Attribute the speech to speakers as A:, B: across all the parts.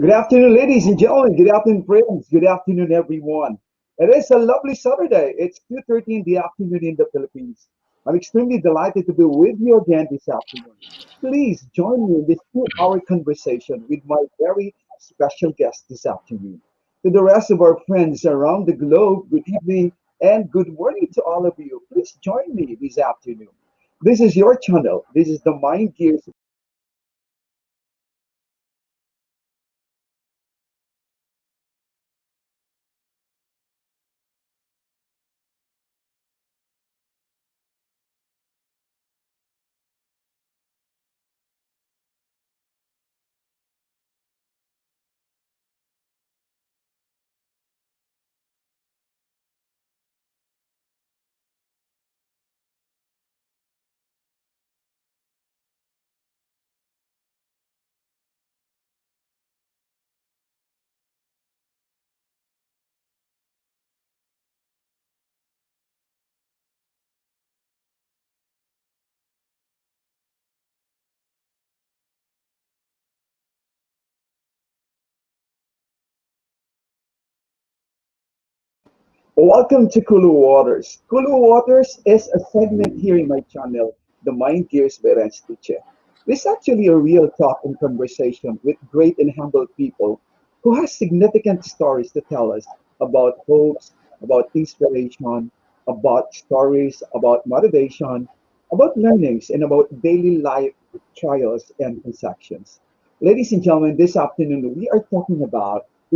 A: Good afternoon, ladies and gentlemen. Good afternoon, friends. Good afternoon, everyone. It is a lovely Saturday. It's 2:30 in the afternoon in the Philippines. I'm extremely delighted to be with you again this afternoon. Please join me in this 2-hour conversation with my very special guest this afternoon. To the rest of our friends around the globe, good evening and good morning to all of you. Please join me this afternoon. This is your channel. This is the Mind Gears. Welcome to Kulu Waters. Kulu Waters is a segment here in my channel, The Mind Gears by Renz Teacher. This is actually a real talk and conversation with great and humble people who has significant stories to tell us about hopes, about inspiration, about stories, about motivation, about learnings, and about daily life trials and transactions. Ladies and gentlemen, this afternoon we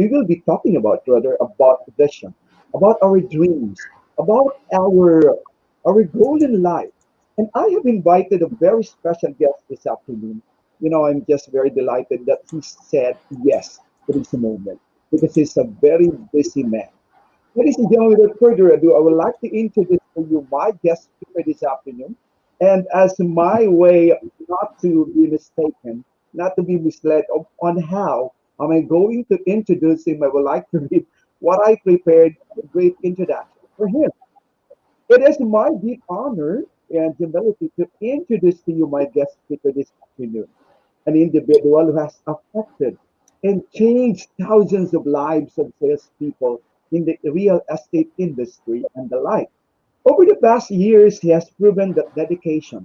A: will be talking about rather about vision, about our dreams, about our goal in life. And I have invited a very special guest this afternoon. I'm just very delighted that he said yes to this moment because he's a very busy man. Ladies and gentlemen, without further ado, I would like to introduce to you my guest speaker this afternoon. And as my way not to be mistaken, not to be misled on how am I going to introduce him, I would like to read what I prepared a great introduction for him. It is my deep honor and humility to introduce to you my guest speaker this afternoon, an individual who has affected and changed thousands of lives of salespeople in the real estate industry and the like. Over the past years, he has proven that dedication,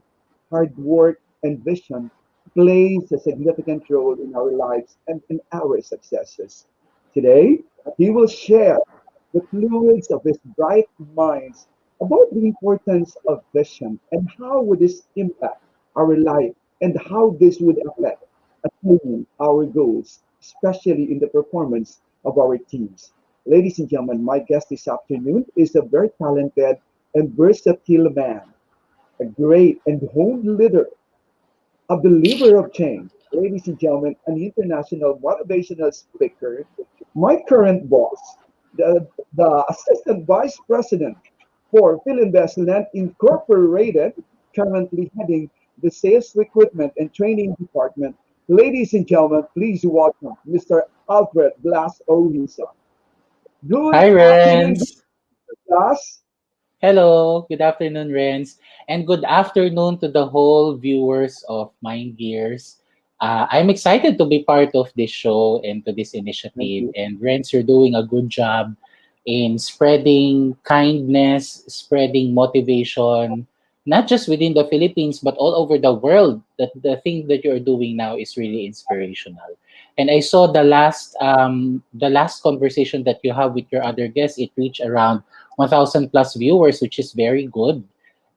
A: hard work, and vision plays a significant role in our lives and in our successes. Today, he will share the fluids of his bright minds about the importance of vision and how would this impact our life and how this would affect achieving our goals, especially in the performance of our teams. Ladies and gentlemen, my guest this afternoon is a very talented and versatile man, a great and honed leader, a believer of change. Ladies and gentlemen, an international motivational speaker, my current boss, the Assistant Vice President for Filinvest Land Incorporated, currently heading the Sales Recruitment and Training Department. Ladies and gentlemen, please welcome Mr. Alfred Blass O'Neill. Good
B: Hi,
A: afternoon,
B: Renz.
A: Blass.
B: Hello. Good afternoon, Renz. And good afternoon to the whole viewers of Mind Gears. I'm excited to be part of this show and to this
A: Thank
B: initiative.
A: you.
B: And Renz, you're doing a good job in spreading kindness, spreading motivation, not just within the Philippines, but all over the world. That the thing that you're doing now is really inspirational. And I saw the last conversation that you have with your other guests. It reached around 1,000 plus viewers, which is very good.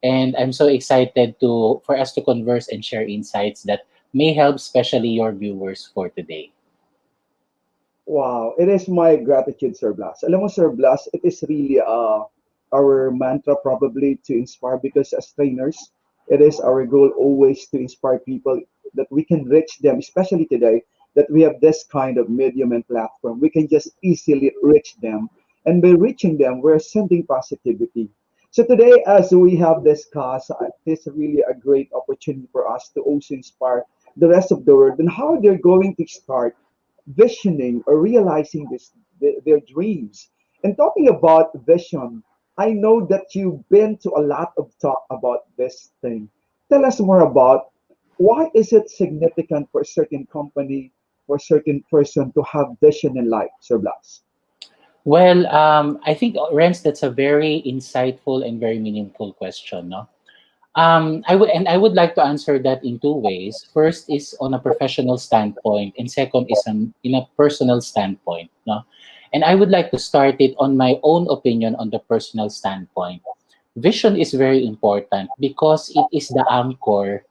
B: And I'm so excited to for us to converse and share insights that may help, especially your viewers for today.
A: Wow, it is my gratitude, Sir Blas. Alam mo, Sir Blas, it is really our mantra probably to inspire because as trainers, it is our goal always to inspire people that we can reach them, especially today that we have this kind of medium and platform. We can just easily reach them. And by reaching them, we're sending positivity. So today, as we have discussed, it's really a great opportunity for us to also inspire the rest of the world and how they're going to start visioning or realizing their dreams. And talking about vision, I know that you've been to a lot of talk about this thing. Tell us more about why is it significant for a certain company for a certain person to have vision in life, Sir Blas?
B: Well, I think, Renz, that's a very insightful and very meaningful question. No, I would like to answer that in two ways. First is on a professional standpoint, and second is in a personal standpoint. No, and I would like to start it on my own opinion on the personal standpoint. Vision is very important because it is the anchor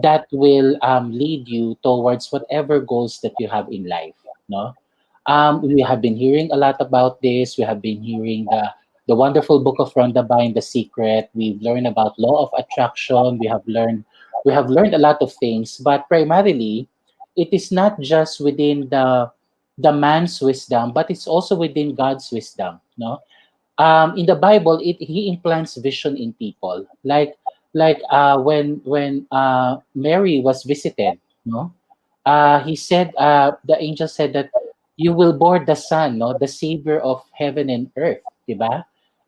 B: that will lead you towards whatever goals that you have in life. No, we have been hearing a lot about this. We have been hearing the wonderful book of Rhonda Byrne, The Secret. We've learned about law of attraction. We have learned a lot of things, but primarily, it is not just within the man's wisdom, but it's also within God's wisdom. No, in the Bible, he implants vision in people. Like when Mary was visited, no, he said, the angel said that you will board the Son, no, the Savior of heaven and earth, diba?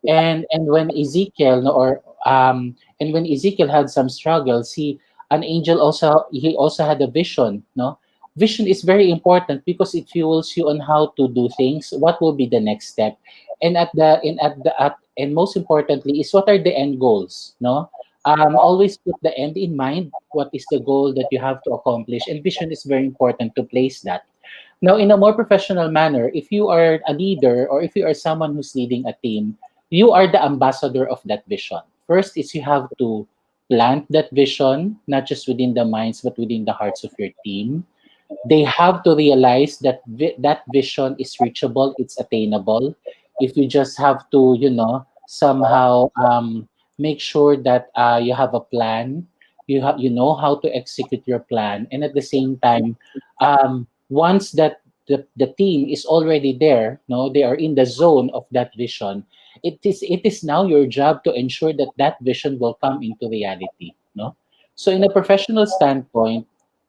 B: And when Ezekiel, no, or and when Ezekiel had some struggles, he also had a vision, no. Vision is very important because it fuels you on how to do things. What will be the next step, and and most importantly is what are the end goals, no. Always put the end in mind. What is the goal that you have to accomplish? And vision is very important to place that. Now, in a more professional manner, if you are a leader or if you are someone who's leading a team, you are the ambassador of that vision. First is you have to plant that vision, not just within the minds, but within the hearts of your team. They have to realize that that vision is reachable, it's attainable. If you just have to, somehow make sure that you have a plan, you know how to execute your plan, and at the same time, once that the team is already there, no, they are in the zone of that vision. It is now your job to ensure that that vision will come into reality, no. So in a professional standpoint,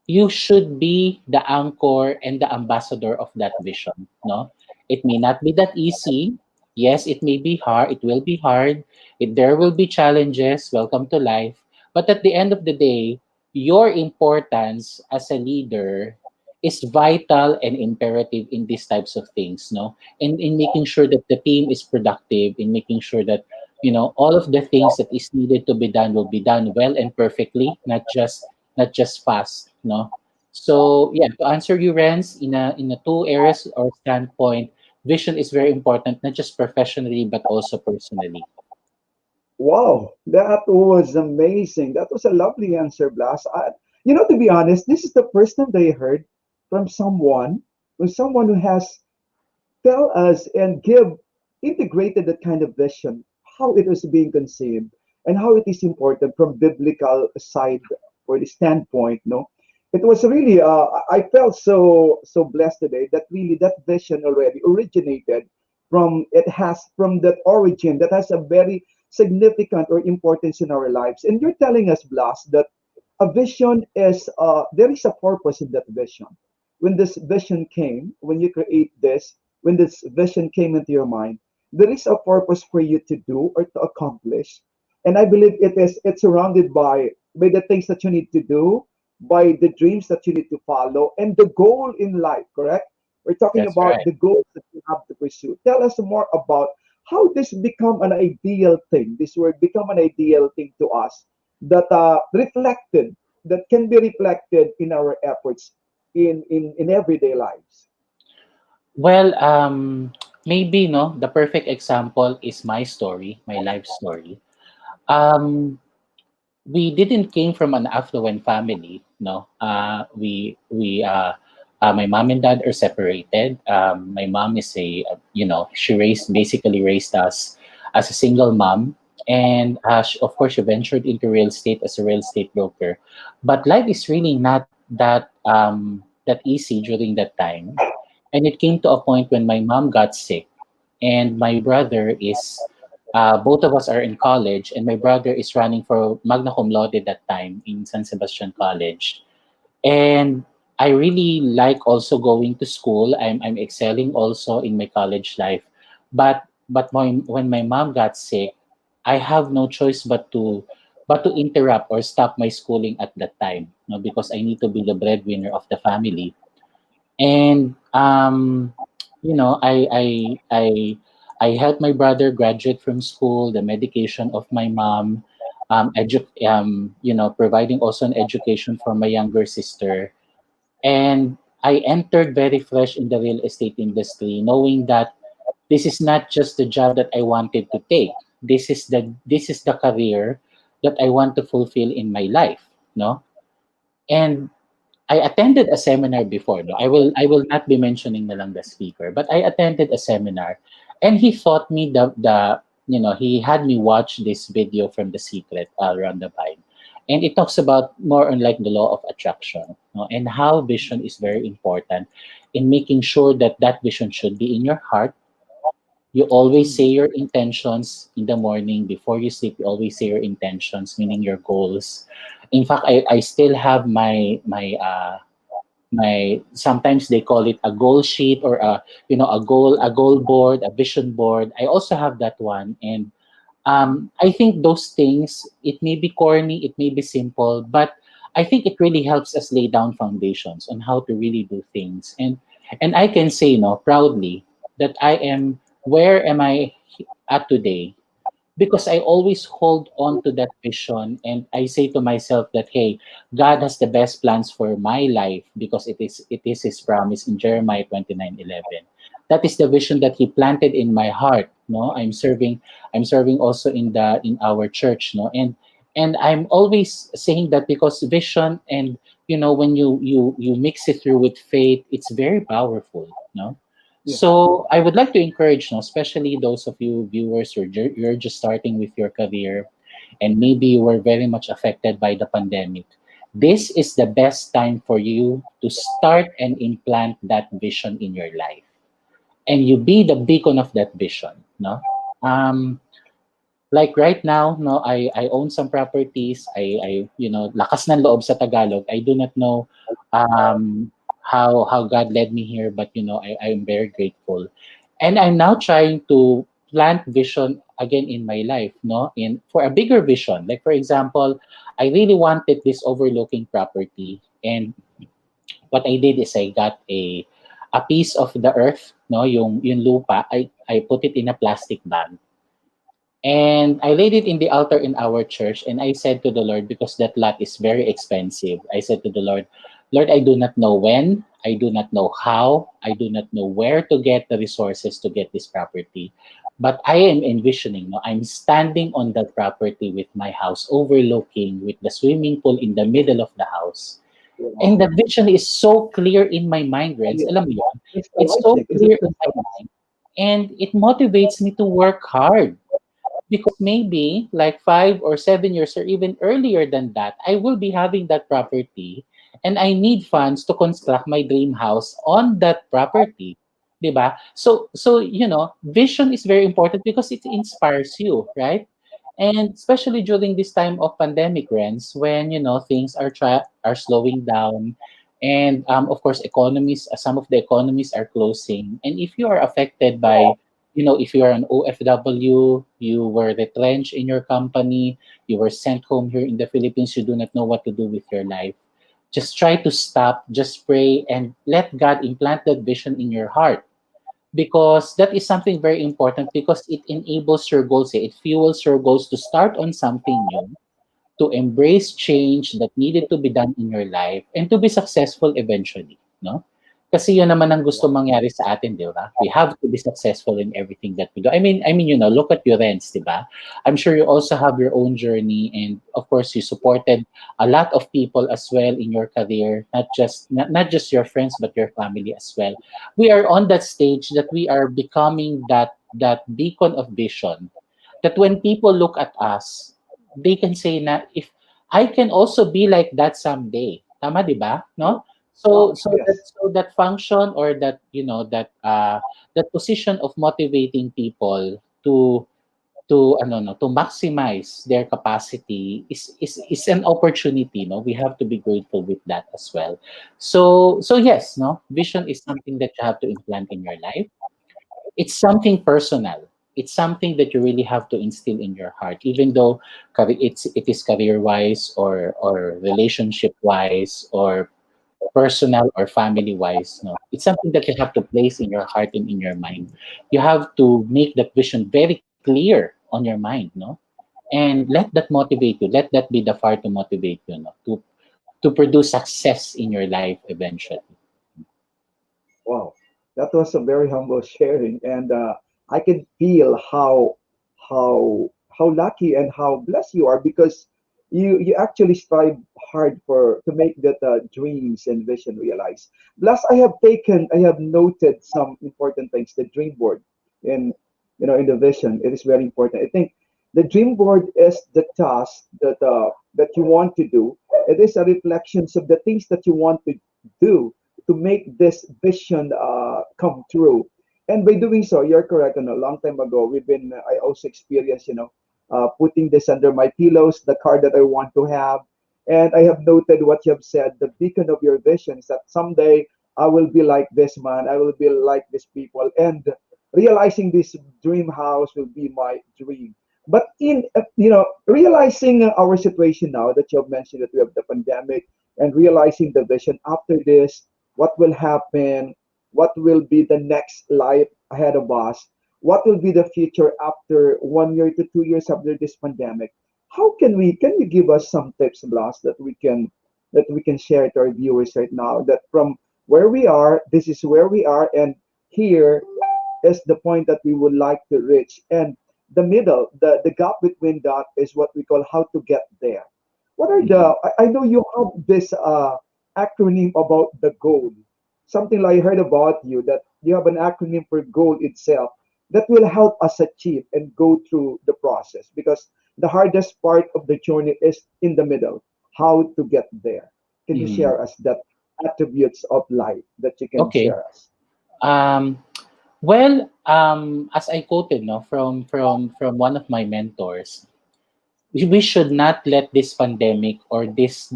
B: you should be the anchor and the ambassador of that vision, no. It may not be that easy. Yes, it may be hard, it will be hard, there will be challenges, welcome to life. But at the end of the day, your importance as a leader is vital and imperative in these types of things, no, in making sure that the team is productive, in making sure that all of the things that is needed to be done will be done well and perfectly, not just fast, no. So yeah, to answer you, Renz, in a two areas or standpoint, vision is very important, not just professionally but also personally.
A: Wow, that was amazing. That was a lovely answer, Blas. To be honest, this is the first time that I heard from someone who has tell us and give integrated that kind of vision, how it was being conceived, and how it is important from biblical side or the standpoint. No, it was really. I felt so blessed today that really that vision already originated from that origin that has a very significant or importance in our lives. And you're telling us, Blas, that a vision is there is a purpose in that vision. When this vision came, when you create this, when this vision came into your mind, there is a purpose for you to do or to accomplish. And I believe it's surrounded by the things that you need to do, by the dreams that you need to follow, and the goal in life, correct? We're talking
B: That's
A: about
B: right.
A: the goals that you have to pursue. Tell us more about how this become an ideal thing, this word become an ideal thing to us that that can be reflected in our efforts in everyday lives.
B: Well, maybe, no, the perfect example is my story, my life story. um we didn't came from an affluent family, no. My mom and dad are separated. My mom is she basically raised us as a single mom, and of course she ventured into real estate as a real estate broker. But life is really not that easy during that time, and it came to a point when my mom got sick, and my brother is both of us are in college, and my brother is running for magna cum laude that time in San Sebastian College. And I really like also going to school. I'm excelling also in my college life. When my mom got sick, I have no choice but to interrupt or stop my schooling at that time, because I need to be the breadwinner of the family. And I helped my brother graduate from school, the medication of my mom, providing also an education for my younger sister. And I entered very fresh in the real estate industry, knowing that this is not just the job that I wanted to take. This is the career that I want to fulfill in my life, no? And I attended a seminar before. No? I will not be mentioning na lang the speaker, but I attended a seminar, and he taught me he had me watch this video from The Secret, around the Vine, and it talks about more on like the law of attraction, no? And how vision is very important in making sure that that vision should be in your heart. You always say
A: Mm.
B: your intentions in the morning before you sleep. You always say your intentions, meaning your goals. In fact, I still have my sometimes they call it a goal sheet, or a goal board, a vision board. I also have that one. And I think those things, it may be corny, it may be simple, but I think it really helps us lay down foundations on how to really do things. And I can say, no, proudly, that I am where am I at today, because I always hold on to that vision, and I say to myself that, hey, God has the best plans for my life, because it is His promise in Jeremiah 29:11. That is the vision that He planted in my heart. No, I'm serving also in our church. No, and I'm always saying that because vision, and when you mix it through with faith, it's very powerful. No,
A: Yeah.
B: so I would like to encourage, no, especially those of you viewers who you're just starting with your career, and maybe you were very much affected by the pandemic. This is the best time for you to start and implant that vision in your life, and you be the beacon of that vision. No, um, like right now, no, I own some properties. I lakas ng loob sa Tagalog. I do not know how God led me here, but I am very grateful. And I'm now trying to plant vision again in my life, no, in for a bigger vision. Like for example, I really wanted this overlooking property, and what I did is I got a piece of the earth, no, yung lupa. I put it in a plastic bag, and I laid it in the altar in our church, and I said to the Lord, because that lot is very expensive, I said to the Lord, Lord, I do not know when, I do not know how, I do not know where to get the resources to get this property. But I am envisioning, no, I'm standing on that property with my house overlooking, with the swimming pool in the middle of the house. And
A: Wow.
B: the vision is so clear in my mind, Reds.
A: Yeah.
B: Alam mo yun?
A: It's
B: It's so
A: Is it
B: clear in my
A: crystallized?
B: mind. And it motivates me to work hard, because maybe like 5 or 7 years or even earlier than that, I will be having that property, and I need funds to construct my dream house on that property. 'Di ba? So vision is very important because it inspires you, right? And especially during this time of pandemic, Rents, when things are slowing down, and of course economies, some of the economies are closing, and if you are affected by, if you are an OFW, you were retrenched in your company, you were sent home here in the Philippines, you do not know what to do with your life. Just try to stop, just pray, and let God implant that vision in your heart, because that is something very important, because it enables your goals, it fuels your goals to start on something new, to embrace change that needed to be done in your life, and to be successful eventually, no? Kasi yun naman ang gusto mangyari sa atin, di ba? We have to be successful in everything that we do. I mean, look at your rents, di ba? I'm sure you also have your own journey, and of course, you supported a lot of people as well in your career, not just your friends, but your family as well. We are on that stage that we are becoming that beacon of vision, that when people look at us, they can say na, if I can also be like that someday. Tama, 'di ba? No? So
A: Wow.
B: so that
A: Yes.
B: so that function, or that position of motivating people to maximize their capacity is an opportunity, no? We have to be grateful with that as well. So yes, no? Vision is something that you have to implant in your life. It's something personal. It's something that you really have to instill in your heart, even though it is career wise, or relationship wise, or personal or family wise. No, it's something that you have to place in your heart and in your mind. You have to make that vision very clear on your mind. No, and let that motivate you. Let that be the fire to motivate you. No, to produce success in your life eventually.
A: Wow, that was a very humble sharing, and I can feel how lucky and how blessed you are because you actually strive hard for to make that dreams and vision realize. Plus, I have noted some important things. The dream board in in the vision, it is very important. I think the dream board is the task that you want to do. It is a reflection of the things that you want to do to make this vision come true. And by doing so, you're correct. A long time ago, I also experienced, putting this under my pillows, the car that I want to have. And I have noted what you have said. The beacon of your vision is that someday I will be like this man. I will be like these people. And realizing this dream house will be my dream. But in realizing our situation now that you have mentioned that we have the pandemic and realizing the vision after this, what will happen, what will be the next life ahead of us, what will be the future after 1 year to 2 years after this pandemic. How can you give us some tips, Blas, that we can share to our viewers right now that from where we are, this is where we are, and here is the point that we would like to reach. And the middle, the gap between that is what we call how to get there. What are
B: Mhm.
A: I know you have this acronym about the goal. Something like I heard about you that you have an acronym for goal itself that will help us achieve and go through the process because the hardest part of the journey is in the middle, how to get there. Can you
B: Mhm.
A: share us that attributes of life that you can
B: Okay.
A: share us?
B: Um, well, as I quoted, no, from one of my mentors, we should not let this pandemic or this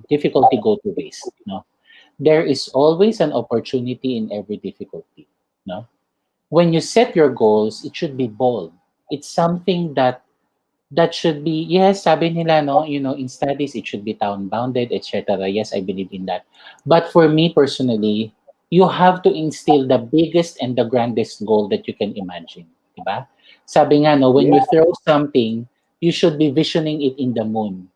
B: difficulty go to waste. No, there is always an opportunity in every difficulty. No, when you set your goals, it should be bold. It's something that should be, yes, sabi nila, no, in studies it should be town bounded, etc. Yes, I believe in that. But for me personally, you have to instill the biggest and the grandest goal that you can imagine, diba? Sabi nga, no, when
A: Yeah,
B: you throw something, you should be visioning it in the moon.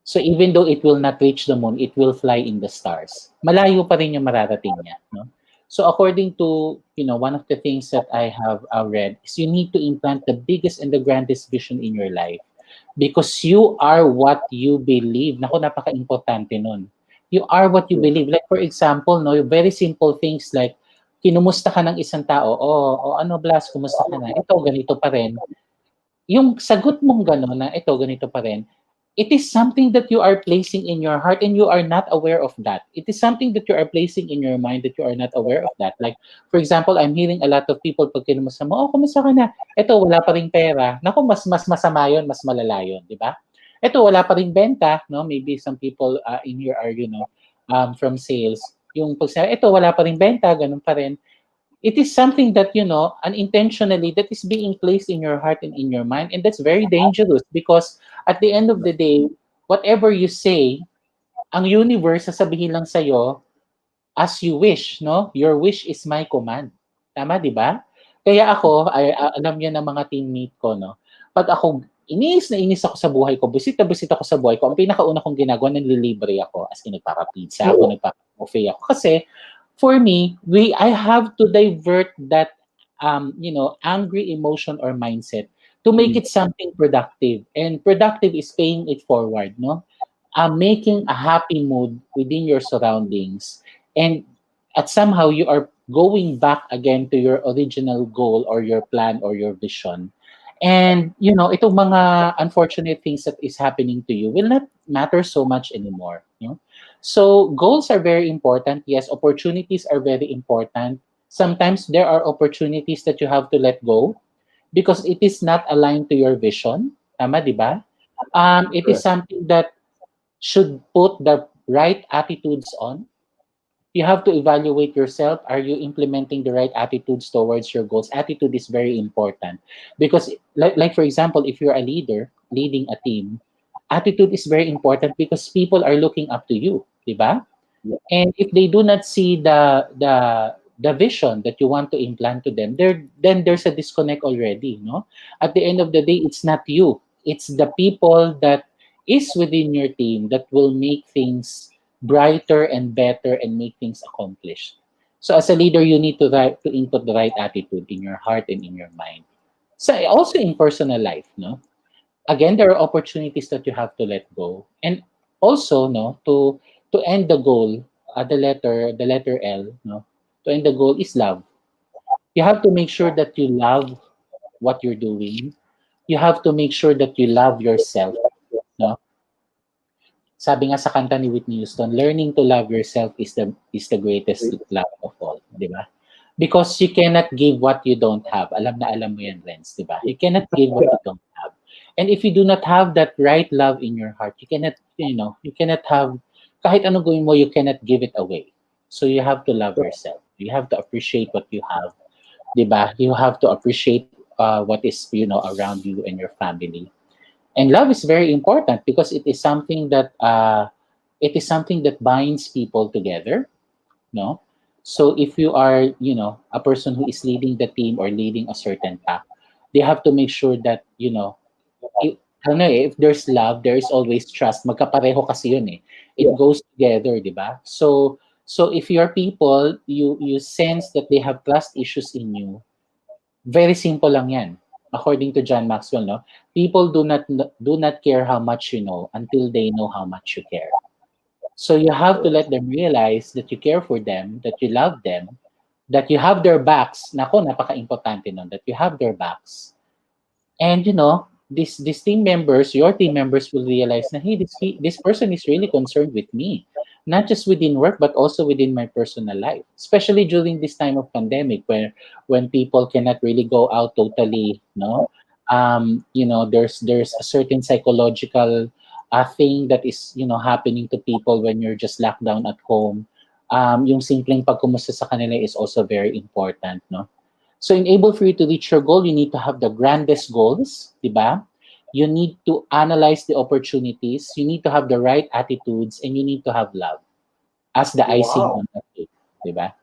B: So even though it will not reach the moon, it will fly in the stars. Malayo pa rin yung mararating niya, no? So according to, one of the things that I have read is you need to implant the biggest and the grandest vision in your life because you are what you believe. Naku, napaka-importante nun. You are what you
A: true.
B: believe. Like for example, no, very simple things like kinumusta ka ng isang tao, ano Blas, kumusta ka na? Ito, ganito pa rin. Yung sagot mong gano'n na ito, ganito pa rin, it is something that you are placing in your heart and you are not aware of that. It is something that you are placing in your mind that you are not aware of that. Like, for example, I'm hearing a lot of people pag kinumusta mo, kumusta ka na? Ito, wala pa ring pera. Naku, mas masama yun, mas malala yun, di ba? Ito, wala pa ring benta, no? Maybe some people in here are, from sales. Yung pag ito, wala pa ring benta, ganun pa rin. It is something that unintentionally that is being placed in your heart and in your mind, and that's very dangerous because at the end of the day, whatever you say, ang universe sasabihin lang sa'yo as you wish, no? Your wish is my command. Tama, di ba? Kaya ako, alam niya ng mga teammate ko, no? Pag ako, inis na inis ako sa buhay ko, busit na busit ako sa buhay ko, ang pinakauna kong ginagawa, nanlilibre ako. As in, nagpapapizza ako, nagpapa-buffet ako. Kasi, for me, I have to divert that, angry emotion or mindset to make
A: Mhm.
B: it something productive. And productive is paying it forward, no? Making a happy mood within your surroundings and at somehow you are going back again to your original goal or your plan or your vision and itong mga unfortunate things that is happening to you will not matter so much anymore, so goals are very important. Yes, opportunities are very important. Sometimes there are opportunities that you have to let go because it is not aligned to your vision. Tama, di ba? It is
A: Correct.
B: something that should put the right attitudes on. You have to evaluate yourself. Are you implementing the right attitudes towards your goals? Attitude is very important because, like for example, if you're a leader leading a team, attitude is very important because people are looking up to you, di ba? And if they do not see the vision that you want to implant to them, then there's a disconnect already, no? At the end of the day, it's not you. It's the people that is within your team that will make things brighter and better and make things accomplished. So as a leader, you need to input the right attitude in your heart and in your mind. So also in personal life, no? Again, there are opportunities that you have to let go, and also, no, to end the goal, the letter L, no, to end the goal is love. You have to make sure that you love what you're doing. You have to make sure that you love yourself, no. Sabi nga sa kanta ni Whitney Houston, learning to love yourself is the greatest love of all, di ba? Because you cannot give what you don't have. Alam mo yan, Renz, di ba? You cannot give what you don't have. And if you do not have that right love in your heart, you cannot have, kahit anong gawin mo, you cannot give it away. So you have to love yourself. You have to appreciate what you have, di ba? You have to appreciate what is, around you and your family. And love is very important because it is something that binds people together, no? So if you are, a person who is leading the team or leading a certain pack, they have to make sure that, if, ano if there's love, there is always trust. Magkapareho kasi yun eh. It
A: Yeah.
B: goes together, di ba? So if your people, you sense that they have trust issues in you, very simple lang yan. According to John Maxwell, no? People do not care how much you know until they know how much you care. So you have to let them realize that you care for them, that you love them, that you have their backs. Nako, napaka-importante nun, that you have their backs. And these team members, your team members will realize na, hey, this person is really concerned with me, not just within work but also within my personal life. Especially during this time of pandemic, where when people cannot really go out totally, no, there's a certain psychological thing that is happening to people when you're just locked down at home. Yung simpleng pagkumusta sa kanila is also very important, no? So in able for you to reach your goal, you need to have the grandest goals, di ba? You need to analyze the opportunities, you need to have the right attitudes, and you need to have love as the icing
A: Wow.
B: on the cake, di ba?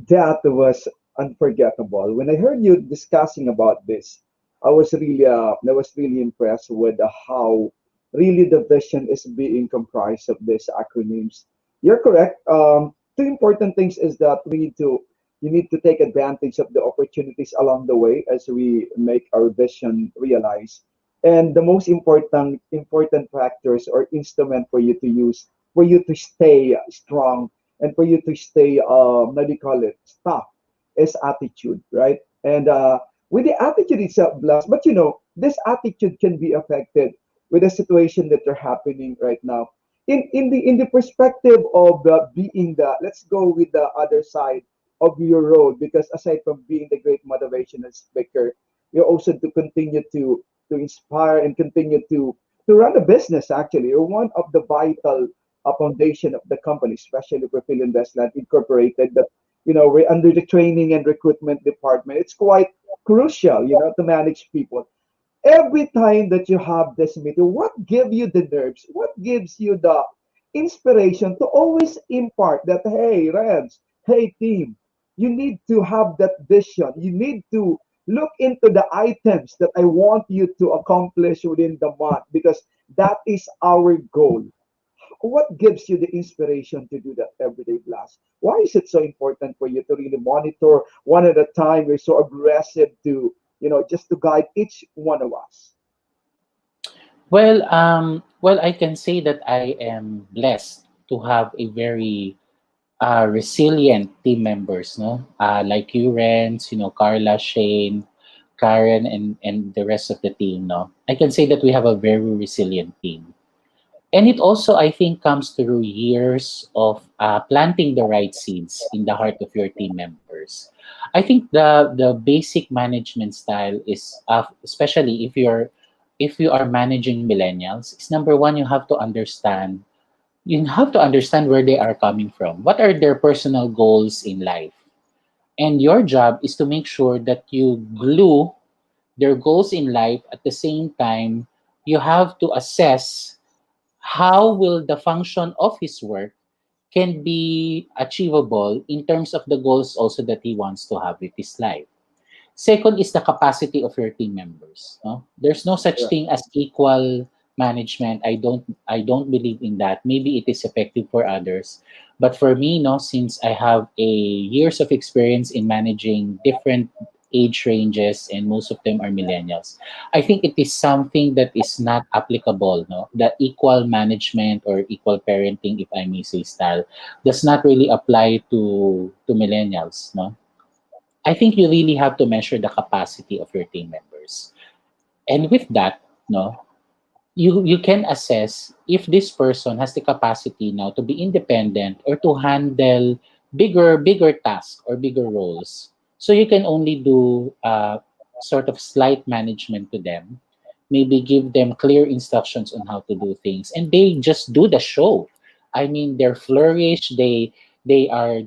A: That was unforgettable. When I heard you discussing about this, I was really impressed with how really the vision is being comprised of these acronyms. You're correct. Two important things is that you need to take advantage of the opportunities along the way as we make our vision realize. And the most important factors or instrument for you to use for you to stay strong and for you to stay what do you call it, stuck is attitude, right? And with the attitude itself, Blast, but this attitude can be affected with the situation that are happening right now. In the perspective of being the, let's go with the other side of your road, because aside from being the great motivational speaker, you also to continue to inspire and continue to run a business. Actually, you're one of the vital foundation of the company, especially for Filinvest Incorporated. That we're under the training and recruitment department. It's quite crucial, to manage people. Every time that you have this meeting, what gives you the nerves? What gives you the inspiration to always impart that, hey, Reds, hey, team, you need to have that vision. You need to look into the items that I want you to accomplish within the month because that is our goal. What gives you the inspiration to do that everyday Blast? Why is it so important for you to really monitor one at a time? You're so aggressive to, just to guide each one of us.
B: Well, I can say that I am blessed to have a very resilient team members, no? Like you, Renz, Carla, Shane, Karen, and the rest of the team, no? I can say that we have a very resilient team. And it also, I think, comes through years of planting the right seeds in the heart of your team members. I think the basic management style is, especially if you are managing millennials, is number one, you have to understand where they are coming from. What are their personal goals in life? And your job is to make sure that you glue their goals in life. At the same time, you have to assess how will the function of his work can be achievable in terms of the goals also that he wants to have with his life. Second is the capacity of your team members. No? There's no such
A: Right.
B: thing as equal management. I don't believe in that. Maybe it is effective for others, but for me, no, since I have a years of experience in managing different age ranges and most of them are millennials, I think it is something that is not applicable. No, the equal management or equal parenting, if I may say, style does not really apply to millennials. No, I think you really have to measure the capacity of your team members. And with that, no, you can assess if this person has the capacity now to be independent or to handle bigger tasks or bigger roles. So you can only do sort of slight management to them, maybe give them clear instructions on how to do things, and they just do the show. I mean, they're flourish. They are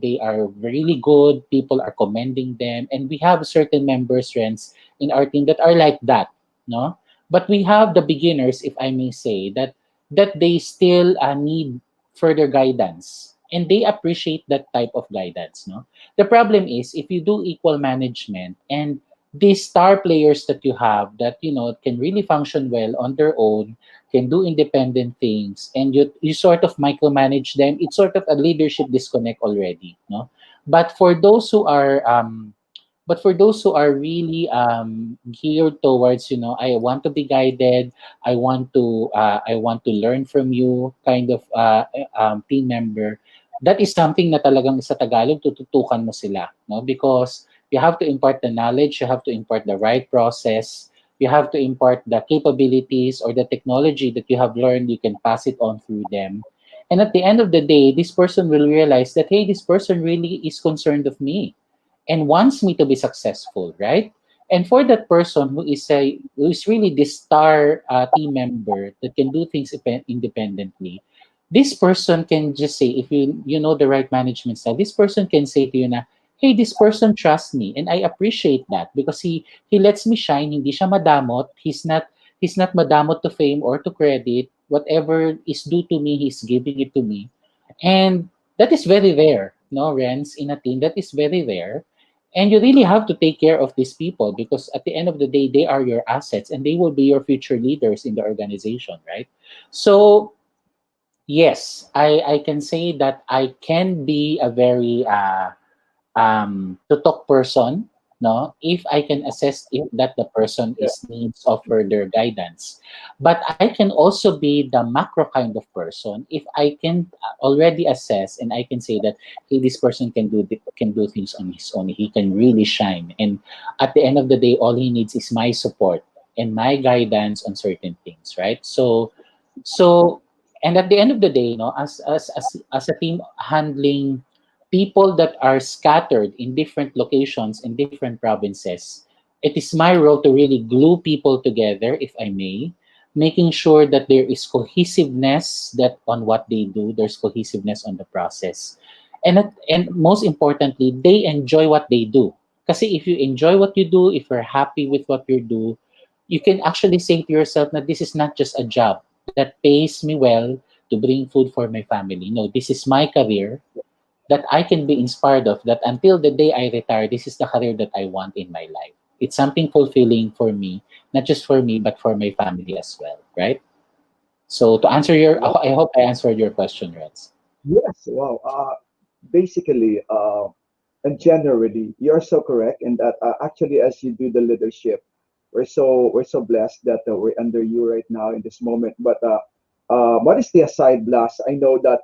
B: really good. People are commending them, and we have certain members, friends, in our team that are like that. No, but we have the beginners, if I may say, that they still need further guidance, and they appreciate that type of guidance. No, the problem is if you do equal management and these star players that you have that can really function well on their own, can do independent things, and you sort of micromanage them, it's sort of a leadership disconnect already. No, but for those who are really geared towards, I want to be guided, I want to learn from you, kind of team member, that is something na talagang sa Tagalog tututukan mo sila, no? Because you have to impart the knowledge, you have to impart the right process, you have to impart the capabilities or the technology that you have learned, you can pass it on through them. And at the end of the day, this person will realize that, hey, this person really is concerned of me and wants me to be successful, right? And for that person who is really the star team member that can do things independently, this person can just say, if you know the right management style, this person can say to you na, hey, this person trusts me, and I appreciate that because he lets me shine. Hindi siya madamot. He's not madamot to fame or to credit. Whatever is due to me, he's giving it to me, and that is very rare. No, Renz, in a team, that is very rare. And you really have to take care of these people because at the end of the day, they are your assets and they will be your future leaders in the organization, right? So, yes, I can say that I can be a very to talk person, no, if I can assess if that the person
A: Yeah.
B: is needs of further guidance. But I can also be the macro kind of person if I can already assess and I can say that, hey, this person can do things on his own, he can really shine, and at the end of the day all he needs is my support and my guidance on certain things, right? So and at the end of the day, as a team handling people that are scattered in different locations in different provinces, it is my role to really glue people together, if I may, making sure that there is cohesiveness, that on what they do, there's cohesiveness on the process. And most importantly, they enjoy what they do. Kasi if you enjoy what you do, if you're happy with what you do, you can actually say to yourself that this is not just a job that pays me well to bring food for my family. No, this is my career that I can be inspired of, that until the day I retire, this is the career that I want in my life. It's something fulfilling for me, not just for me, but for my family as well, right? So to answer
A: Wow.
B: I hope I answered your question, Reds.
A: Yes. Wow. Basically, and generally, you're so correct in that actually, as you do the leadership, we're so blessed that we're under you right now in this moment. But what is the aside, Blass? I know that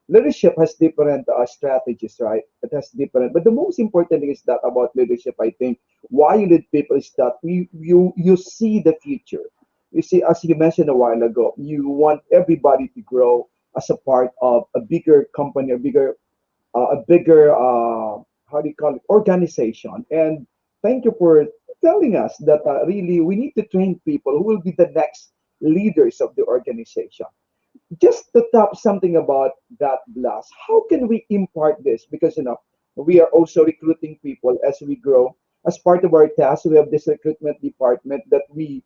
A: leadership has different strategies, right? It has different, but the most important thing is that about leadership, I think, why you lead people is that you see the future. You see, as you mentioned a while ago, you want everybody to grow as a part of a bigger company, a bigger how do you call it, organization. And thank you for telling us that really we need to train people who will be the next leaders of the organization. Just to top something about that, Blast, how can we impart this? Because we are also recruiting people as we grow. As part of our task, we have this recruitment department that we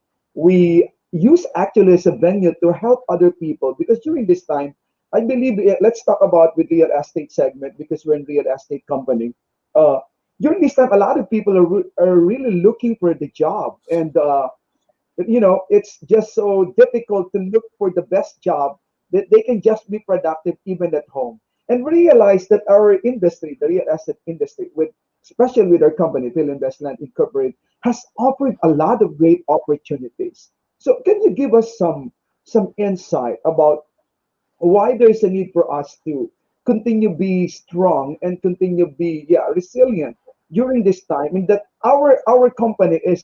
A: use actually as a venue to help other people. Because during this time, I believe let's talk about with real estate segment because we're in real estate company. Uh, During this time, a lot of people are really looking for the job, and it's just so difficult to look for the best job that they can just be productive even at home. And realize that our industry, the real estate industry, with especially with our company, Filinvest Land Incorporated, has offered a lot of great opportunities. So can you give us some insight about why there's a need for us to continue be strong and continue be resilient during this time, and that our company is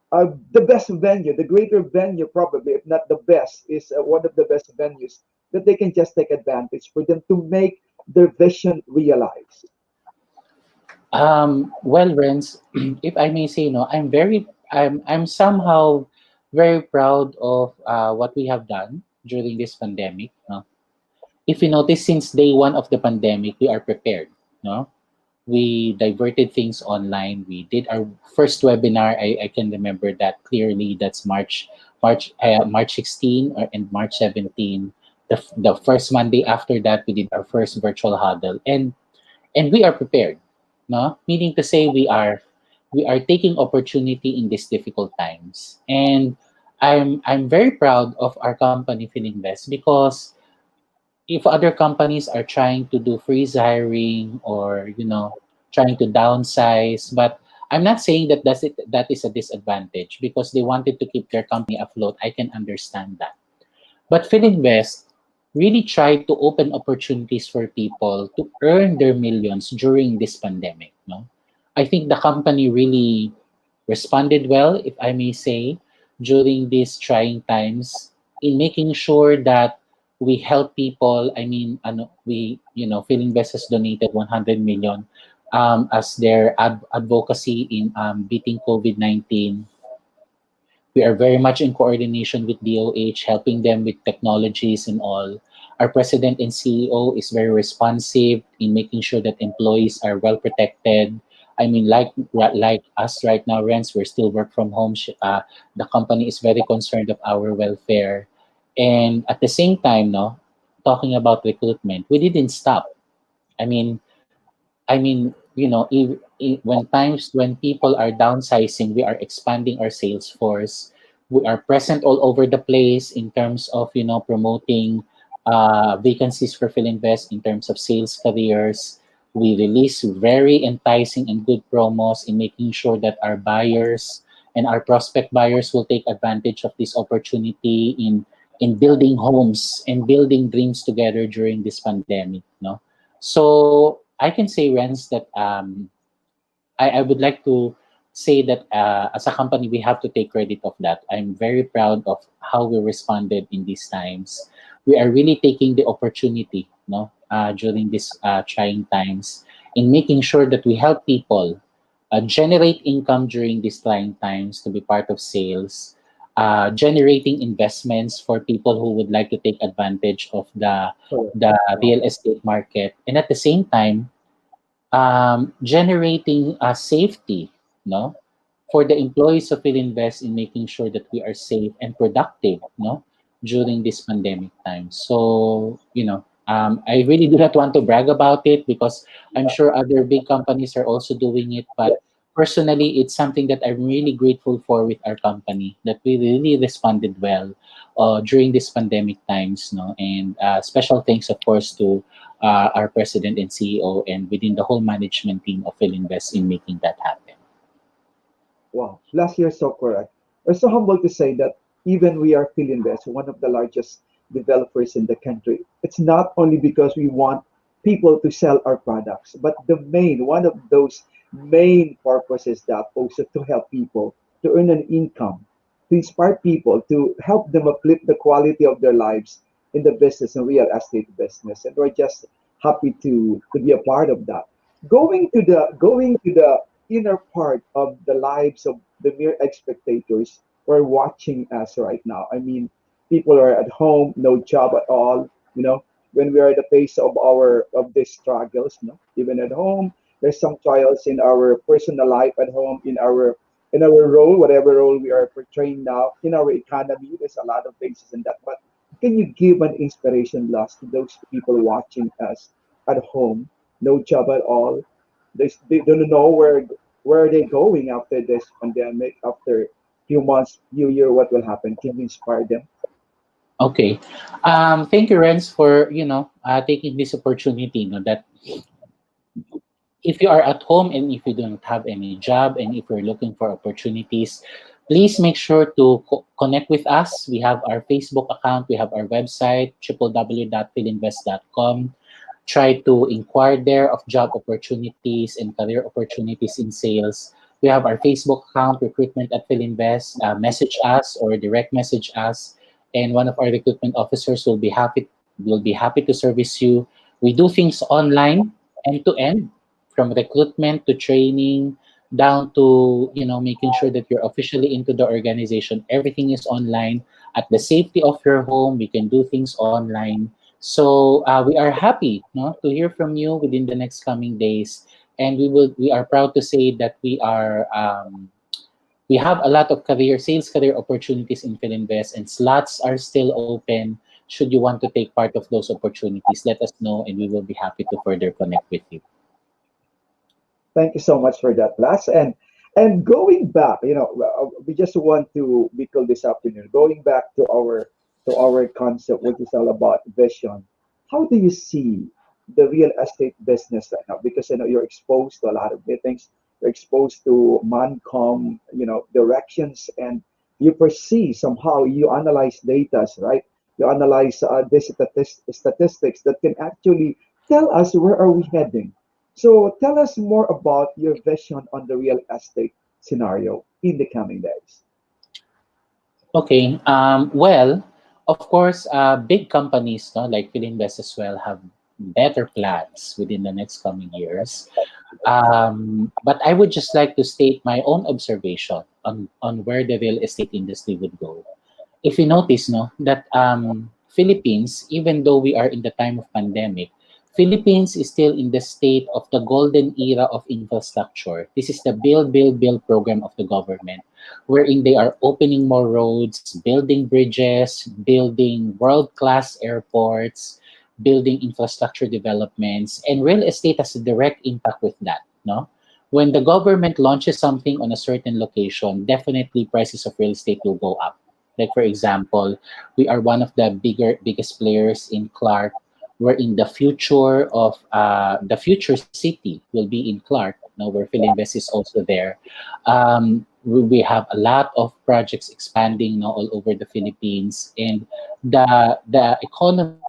A: the best venue, the greater venue probably, if not the best, is one of the best venues that they can just take advantage for them to make their vision realized.
B: Well, Renz, if I may say, I'm somehow very proud of what we have done during this pandemic. No? If you notice, since day one of the pandemic, we are prepared. No, we diverted things online. We did our first webinar. I can remember that clearly. That's March 16 and March 17. The first Monday after that, we did our first virtual huddle, and we are prepared, no, meaning to say we are taking opportunity in these difficult times. And I'm very proud of our company Filinvest, because if other companies are trying to do freeze hiring, or trying to downsize, but I'm not saying that is a disadvantage, because they wanted to keep their company afloat. I can understand that. But Filinvest really tried to open opportunities for people to earn their millions during this pandemic. No, I think the company really responded well, if I may say, during these trying times, in making sure that we help people. I mean, Filinvest has donated 100 million as their advocacy in beating COVID-19. We are very much in coordination with DOH, helping them with technologies and all. Our president and CEO is very responsive in making sure that employees are well protected. I mean, like us right now, Rents, we're still work from home. The company is very concerned of our welfare, and at the same time, no, talking about recruitment, we didn't stop. I mean, when times when people are downsizing, we are expanding our sales force. We are present all over the place in terms of, promoting vacancies for Filinvest in terms of sales careers. We release very enticing and good promos in making sure that our buyers and our prospect buyers will take advantage of this opportunity in building homes and building dreams together during this pandemic. No, so I can say, Renz, that I would like to say that as a company, we have to take credit of that. I'm very proud of how we responded in these times. We are really taking the opportunity, no, during these trying times, in making sure that we help people generate income during these trying times to be part of sales, generating investments for people who would like to take advantage of
A: Correct.
B: the real estate market, and at the same time, generating safety, no, for the employees of Filinvest, in making sure that we are safe and productive, no, during this pandemic time. So, I really do not want to brag about it, because I'm sure other big companies are also doing it. But
A: Yes.
B: personally, it's something that I'm really grateful for with our company, that we really responded well during this pandemic times, no. And special thanks, of course, to our president and CEO, and within the whole management team of Filinvest in making that happen.
A: Wow, last year so correct. We're so humbled to say that even we are Filinvest, one of the largest developers in the country. It's not only because we want people to sell our products, but one of those main purposes that also to help people to earn an income, to inspire people, to help them uplift the quality of their lives in the business and real estate business. And we're just happy to be a part of that. Going to the inner part of the lives of the mere spectators who are watching us right now. I mean, people are at home, no job at all. When we are at the face of these struggles, even at home, there's some trials in our personal life at home, in our role, whatever role we are portraying now, in our economy. There's a lot of faces in that. But Can you give an inspiration blast to those people watching us at home? No job at all. They don't know where are they going after this pandemic, after few months, few year, what will happen? Can you inspire them?
B: Okay. Thank you, Renz, for taking this opportunity. That if you are at home and if you don't have any job and if you're looking for opportunities, please make sure to connect with us. We have our Facebook account, we have our website, www.filinvest.com. Try to inquire there of job opportunities and career opportunities in sales. We have our Facebook account, Recruitment at Filinvest. Message us or direct message us, and one of our recruitment officers will be happy to service you. We do things online, end to end, from recruitment to training down to making sure that you're officially into the organization. Everything is online at the safety of your home. We can do things online. So we are happy, no, to hear from you within the next coming days, and we are proud to say that we have a lot of career opportunities in Filinvest, and slots are still open. Should you want to take part of those opportunities, let us know, and we will be happy to further connect with you.
A: Thank you so much for that, Blas. And going back, we just want to Bicol this afternoon. Going back to our concept, which is all about vision. How do you see the real estate business right now? Because you're exposed to a lot of meetings, you're exposed to mancom, directions, and you foresee somehow you analyze data, right? You analyze this statistics that can actually tell us where are we heading. So tell us more about your vision on the real estate scenario in the coming days.
B: Okay. Well, of course, big companies, no, like Filinvest as well, have better plans within the next coming years. But I would just like to state my own observation on where the real estate industry would go. If you notice, no, that Philippines, even though we are in the time of pandemic, Philippines is still in the state of the golden era of infrastructure. This is the build, build, build program of the government, wherein they are opening more roads, building bridges, building world-class airports, building infrastructure developments, and real estate has a direct impact with that. No, when the government launches something on a certain location, definitely prices of real estate will go up. Like for example, we are one of the biggest players in Clark, wherein the future city will be in Clark, now where Philinvest is also there. We have a lot of projects expanding now all over the Philippines, and the economies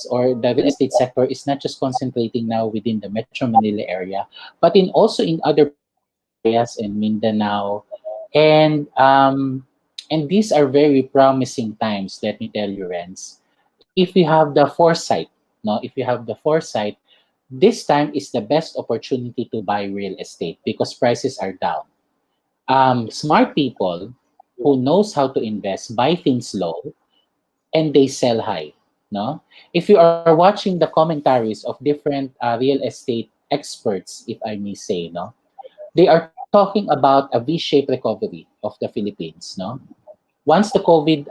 B: or the real estate sector is not just concentrating now within the Metro Manila area, but also in other parts like Visayas and Mindanao, and these are very promising times. Let me tell you, Renz, if you have the foresight, no, if you have the foresight, this time is the best opportunity to buy real estate because prices are down. Smart people who knows how to invest buy things low and they sell high. No, if you are watching the commentaries of different real estate experts, if I may say, no, they are talking about a V-shaped recovery of the Philippines. No, once the COVID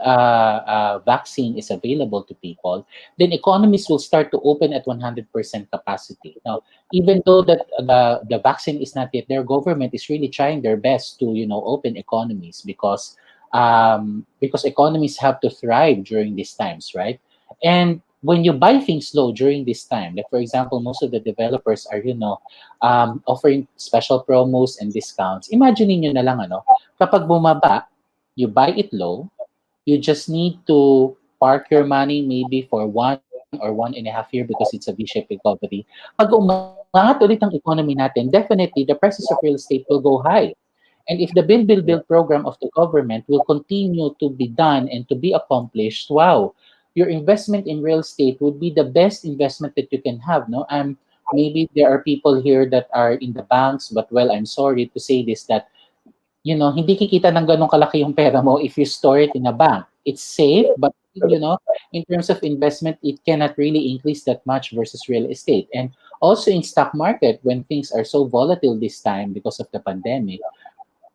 B: vaccine is available to people, then economies will start to open at 100% capacity. Now, even though that the vaccine is not yet there, government is really trying their best to open economies because economies have to thrive during these times, right? And when you buy things low during this time, like for example, most of the developers are offering special promos and discounts. Imagine niyo na lang kapag bumaba, you buy it low, you just need to park your money maybe for 1 or 1.5 year because it's a V-shaped recovery. Pag umangat ulit ang economy natin, definitely the prices of real estate will go high. And if the build
A: Yeah.
B: program of the government will continue to be done and to be accomplished, wow, your investment in real estate would be the best investment that you can have. No, maybe there are people here that are in the banks, but well, I'm sorry to say this, that hindi kikita ng ganong kalaki yung pera mo if you store it in a bank. It's safe, but in terms of investment, it cannot really increase that much versus real estate. And also in stock market, when things are so volatile this time because of the pandemic,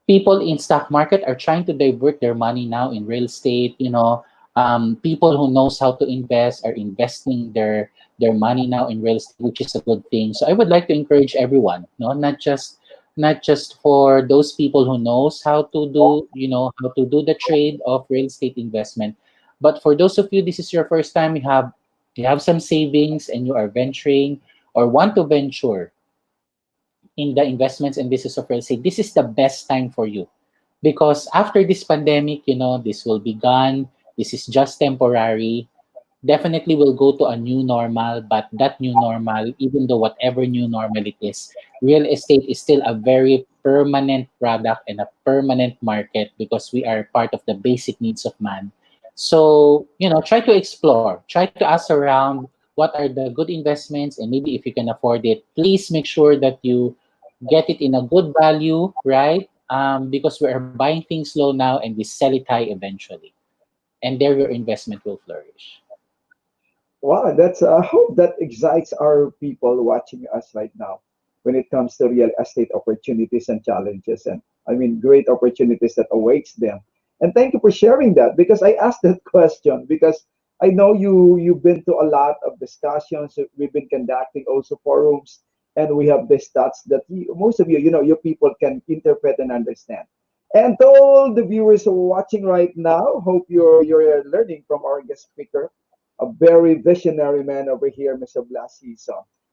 B: people in stock market are trying to divert their money now in real estate. People who knows how to invest are investing their money now in real estate, which is a good thing. So I would like to encourage everyone, no, not just for those people who knows how to do, how to do the trade of real estate investment, but for those of you, this is your first time, you have some savings and you are venturing or want to venture in the investments and business of real estate. This is the best time for you, because after this pandemic, this will be gone. This is just temporary. Definitely will go to a new normal, but that new normal, even though whatever new normal it is, real estate is still a very permanent product and a permanent market, because we are part of the basic needs of man. So, try to explore, try to ask around what are the good investments, and maybe if you can afford it, please make sure that you get it in a good value, right? Because we are buying things low now and we sell it high eventually. And there your investment will flourish.
A: Wow, that's I hope that excites our people watching us right now when it comes to real estate opportunities and challenges, and I mean great opportunities that awaits them. And thank you for sharing that, because I asked that question because I know you've been to a lot of discussions. We've been conducting also forums, and we have the stats that most of you, your people can interpret and understand. And to all the viewers who are watching right now, hope you're learning from our guest speaker, a very visionary man over here, Mr. Blass.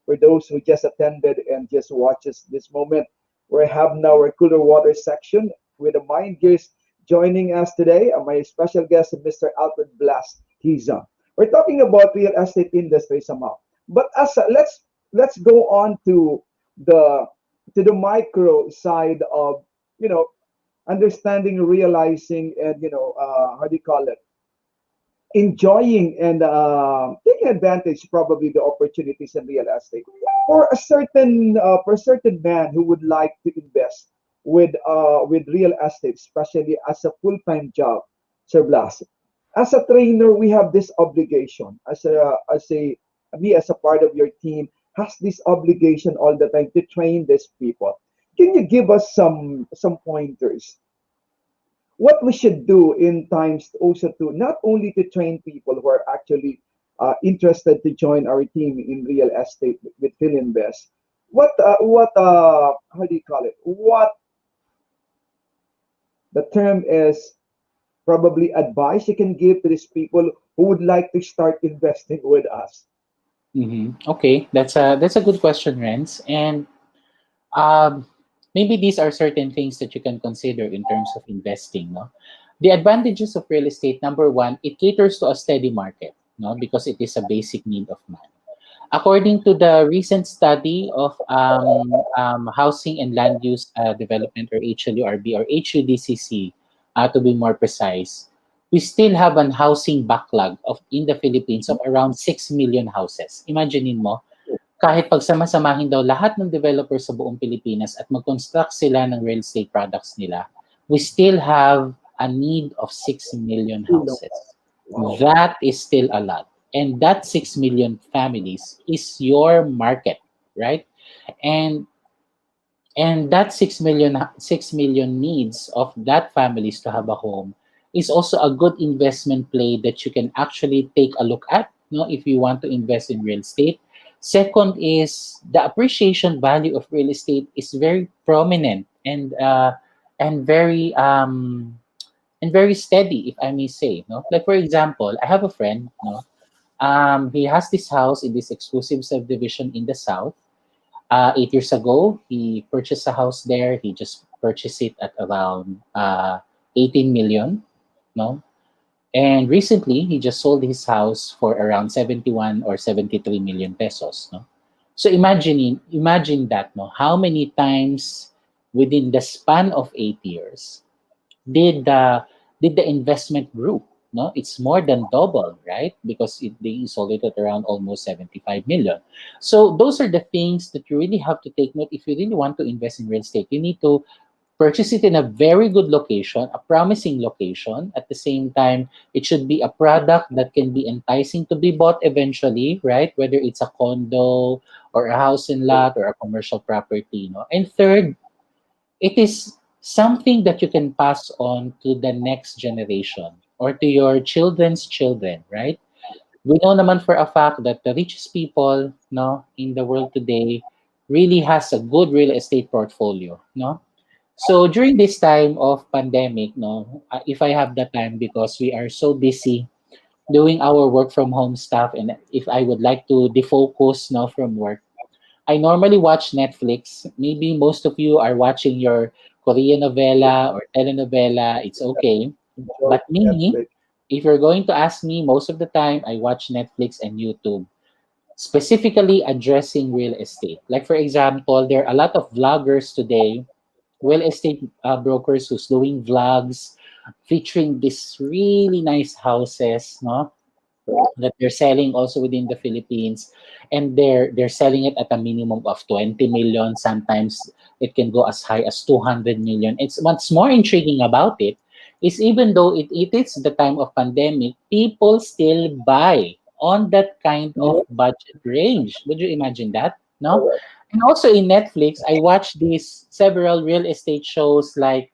A: For those who just attended and just watches this moment, we have now our cooler water section with the mind gears joining us today. My special guest, Mr. Alfred Blass. We're talking about real estate industry somehow, but let's go on the the micro side of you know understanding, realizing, and how do you call it, enjoying and taking advantage probably the opportunities in real estate for a certain man who would like to invest with real estate, especially as a full-time job. Sir Blas, as a trainer, we have this obligation as a me as a part of your team has this obligation all the time to train these people. Can you give us some pointers what we should do in times also to not only to train people who are actually interested to join our team in real estate with Filinvest. What how do you call it? What the term is probably advice you can give to these people who would like to start investing with us.
B: Okay, that's a good question, Renz. And um, maybe these are certain things that you can consider in terms of investing. No, the advantages of real estate. Number one, it caters to a steady market. No, because it is a basic need of man. According to the recent study of Housing and Land Use Development, or HLURB, or HUDCC, to be more precise, we still have an housing backlog in the Philippines of around 6 million houses. Imaginein mo, kahit pagsama-samahin daw lahat ng developers sa buong Pilipinas at mag-construct sila ng real estate products nila, we still have a need of 6 million houses.
A: Wow.
B: That is still a lot. And that 6 million families is your market, right? And that 6 million needs of that families to have a home is also a good investment play that you can actually take a look at, if you want to invest in real estate. Second is the appreciation value of real estate is very prominent and very very steady, if I may say. No, like for example, I have a friend. No, he has this house in this exclusive subdivision in the south. 8 years ago, he purchased a house there. He just purchased it at around 18 million. No, and recently he just sold his house for around 71 or 73 million pesos. No, so imagine that. No, how many times within the span of 8 years did the investment grew? No, it's more than double, right? Because they sold it at around almost 75 million. So those are the things that you really have to take note. If you really want to invest in real estate, you need to purchase it in a very good location, a promising location. At the same time, it should be a product that can be enticing to be bought eventually, right? Whether it's a condo or a house and lot or a commercial property. No, and third, it is something that you can pass on to the next generation or to your children's children, right? We know naman for a fact that the richest people, no, in the world today really has a good real estate portfolio, no? So during this time of pandemic, no, if I have the time because we are so busy doing our work from home stuff, and if I would like to defocus now from work, I normally watch Netflix. Maybe most of you are watching your Korean novela or telenovela. It's okay.
A: Enjoy
B: But me,
A: Netflix.
B: if you're going to ask me, most of the time I watch Netflix and YouTube, specifically addressing real estate. Like for example, there are a lot of vloggers today, real estate brokers who's doing vlogs featuring these really nice houses, no? That they're selling also within the Philippines, and they're selling it at a minimum of 20 million. Sometimes it can go as high as 200 million. It's what's more intriguing about it is even though it is the time of pandemic, people still buy on that kind of
A: Yeah,
B: budget range. Would you imagine that? No?
A: correct.
B: And also in Netflix, I watched these several real estate shows like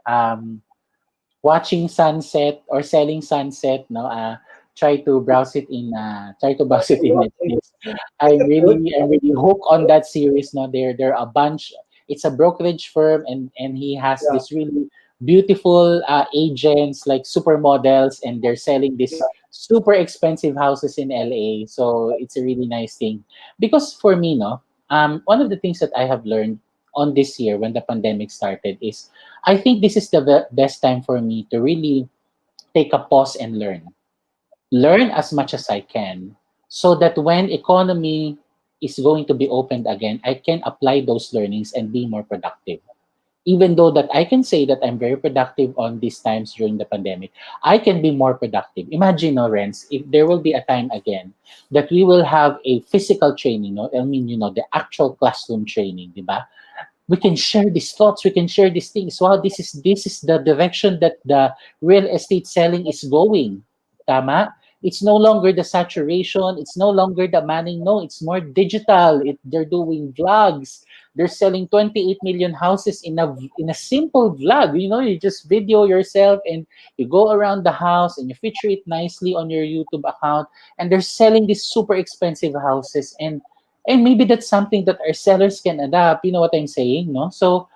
B: watching sunset or selling sunset, no, try to browse it in
A: Yeah,
B: Netflix.
A: is it good?
B: I'm really hooked on that series. No, there are a bunch. It's a brokerage firm, and he has
A: Yeah,
B: this really beautiful agents like supermodels, and they're selling
A: yeah,
B: this super expensive houses in LA. So it's a really nice thing because for me, no, one of the things that I have learned on this year when the pandemic started is I think this is the best time for me to really take a pause and learn as much as I can, so that when economy is going to be opened again, I can apply those learnings and be more productive. Even though that I can say that I'm very productive on these times during the pandemic, I can be more productive. Imagine, no, Renz, if there will be a time again that we will have a physical training, no? I mean, the actual classroom training, di ba? We can share these thoughts, we can share these things. Wow, this is the direction that the real estate selling is going. Tama? It's no longer the saturation, it's no longer the manning, no, it's more digital. They're doing vlogs. They're selling 28 million houses in a simple vlog. You just video yourself and you go around the house and you feature it nicely on your YouTube account, and they're selling these super expensive houses, and maybe that's something that our sellers can adapt. You know what I'm saying, no? So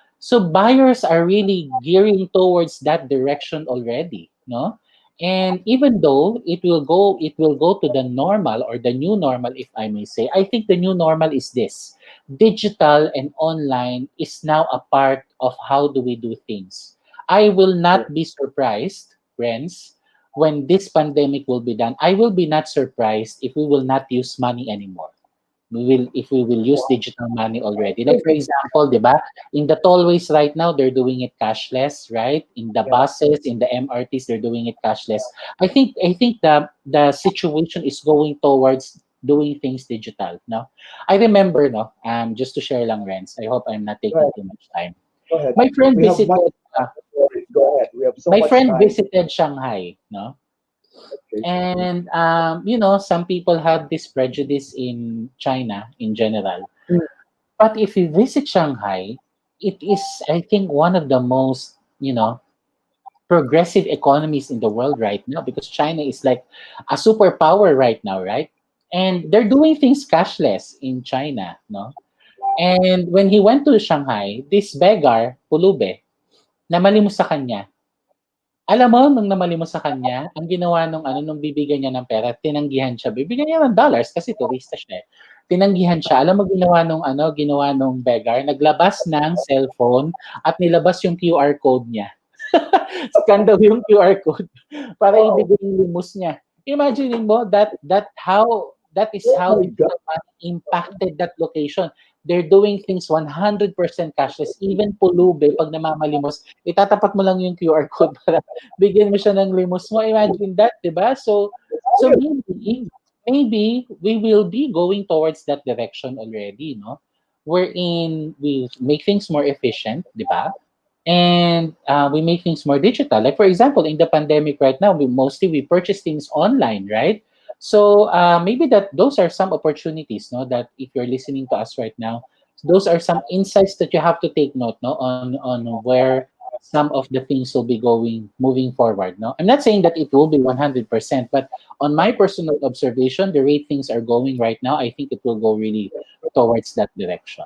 B: buyers are really gearing towards that direction already, no? And even though it will go to the normal or the new normal, if I may say, I think the new normal is this: digital and online is now a part of how do we do things. I will
A: yeah.
B: not be surprised, friends, when this pandemic will be done. I will be not surprised if we will not use money anymore. We will use
A: Wow.
B: digital money already. Like for example, 'di ba? In the tollways right now, they're doing it cashless, right? In the
A: Yeah,
B: buses, in the MRTs, they're doing it cashless. I think the situation is going towards doing things digital, no? I remember, no, just to share lang, Renz. I hope I'm not
A: go
B: taking
A: ahead.
B: too much time.
A: Go ahead.
B: My friend
A: We have much
B: visited uh,
A: story. Go ahead. We have so
B: my
A: much
B: friend
A: time.
B: visited Shanghai, no?
A: Okay.
B: And some people have this prejudice in China in general.
A: Mm,
B: But if you visit Shanghai, it is, I think, one of the most, progressive economies in the world right now, because China is like a superpower right now, right? And they're doing things cashless in China, no? And when he went to Shanghai, this beggar, Pulube, namalimos sa kanya. Alam mo, nung namalimos sa kanya, ang ginawa nung bibigyan niya ng pera, tinanggihan siya. Bibigyan niya ng dollars kasi turista siya, eh. Tinanggihan siya. Alam mo ginawa nung beggar, naglabas ng cellphone at nilabas yung QR code niya. Scan daw yung QR code para
A: wow.
B: ibigay yung limos niya. Imagine mo that is
A: Oh
B: how
A: my God.
B: digital money impacted that location. They're doing things 100% cashless. Even pulube, pag namamalimos, itatapat mo lang yung QR code para bigyan mo siya ng limos mo. Imagine that, di ba? So
A: Real.
B: maybe we will be going towards that direction already, no? Wherein we make things more efficient, di ba? And we make things more digital. Like for example, in the pandemic right now, we purchase things online, right? So maybe that those are some opportunities, no? That if you're listening to us right now, those are some insights that you have to take note, no, on where some of the things will be going moving forward. No, I'm not saying that it will be 100%, but on my personal observation, the rate things are going right now, I think it will go really towards that direction.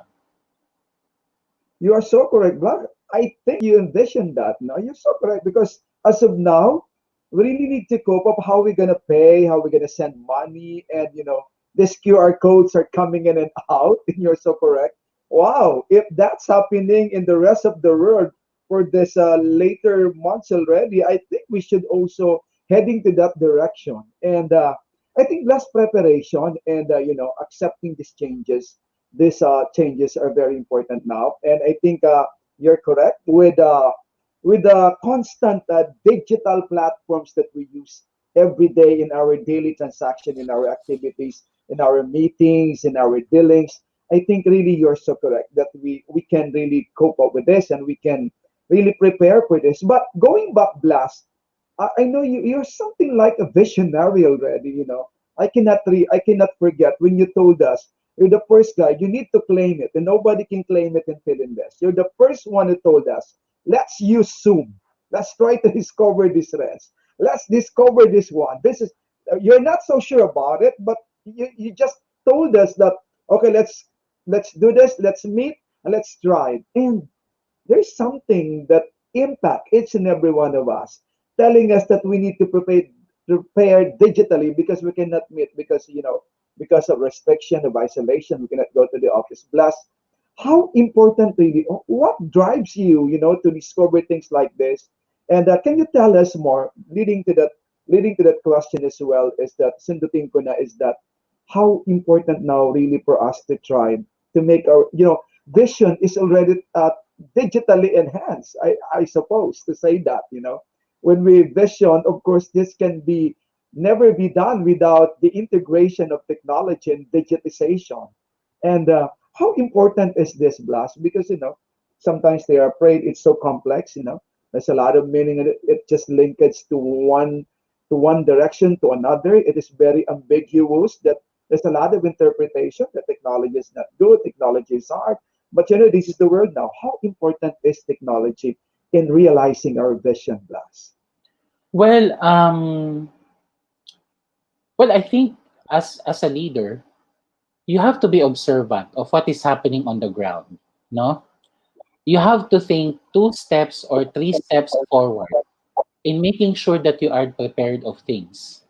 A: You are so correct, Black. I think you envisioned that. No, you're so correct because as of now, we really need to cope up how we're gonna pay, how we're gonna send money, and these QR codes are coming in and out. And you're so correct. Wow, if that's happening in the rest of the world for this later months already, I think we should also heading to that direction. And I think less preparation and accepting these changes are very important now. And I think you're correct with the constant digital platforms that we use every day in our daily transaction, in our activities, in our meetings, in our dealings. I think really you're so correct that we can really cope up with this and we can really prepare for this. But going back, Blast, I know you're something like a visionary already. I cannot forget when you told us you're the first guy. You need to claim it, and nobody can claim it in Filinvest. You're the first one who told us, let's use Zoom. Let's try to discover this rest. Let's discover this one. This is you're not so sure about it, but you just told us that okay, let's do this. Let's meet and let's try. And there's something that impact each and every one of us, telling us that we need to prepare digitally because we cannot meet because of restriction of isolation, we cannot go to the office. Plus, how important really? What drives you, to discover things like this? And can you tell us more, leading to that question as well? Is that Sindutin ko na is that how important now really for us to try to make our vision is already digitally enhanced. I suppose to say that when we vision, of course, this can be never be done without the integration of technology and digitization. And how important is this, Blast? Because sometimes they are afraid it's so complex. There's a lot of meaning in it. It just links to one direction to another. It is very ambiguous. That there's a lot of interpretation. That technology is not good. Technology is hard. But this is the world now. How important is technology in realizing our vision, Blast?
B: Well, I think as a leader, you have to be observant of what is happening on the ground. No, you have to think 2 steps or 3 steps forward in making sure that you are prepared of things.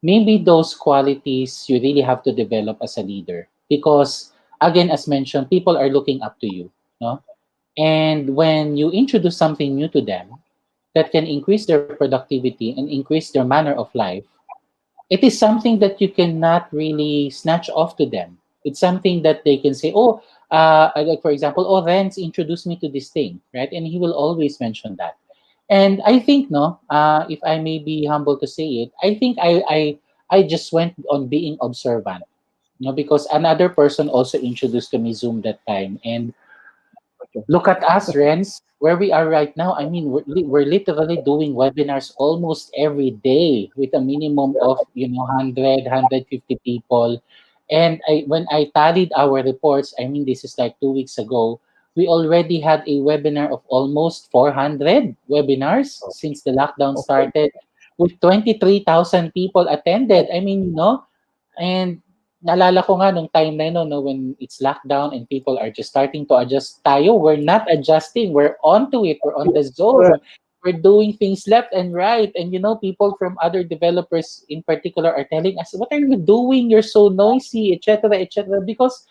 B: Maybe those qualities you really have to develop as a leader because, again, as mentioned, people are looking up to you. No, and when you introduce something new to them that can increase their productivity and increase their manner of life, it is something that you cannot really snatch off to them. It's something that they can say, oh, like for example, oh, Renz introduced me to this thing, right? And he will always mention that. And I think, no, if I may be humble to say it, I think I just went on being observant, because another person also introduced to me Zoom that time, and
A: Okay.
B: look at us, Renz, where we are right now. I mean, we're literally doing webinars almost every day with a minimum of 100, people. And when I tallied our reports, I mean, this is like 2 weeks ago, we already had a webinar of almost 400 webinars since the lockdown
A: Okay.
B: started, with 23,000 people attended. I mean, and naalala ko nga nung time na yun, no, when it's lockdown and people are just starting to adjust, tayo, we're not adjusting. We're onto it. We're on the zone.
A: Correct.
B: We're doing things left and right. And, people from other developers in particular are telling us, what are you doing? You're so noisy, etc., etc. Because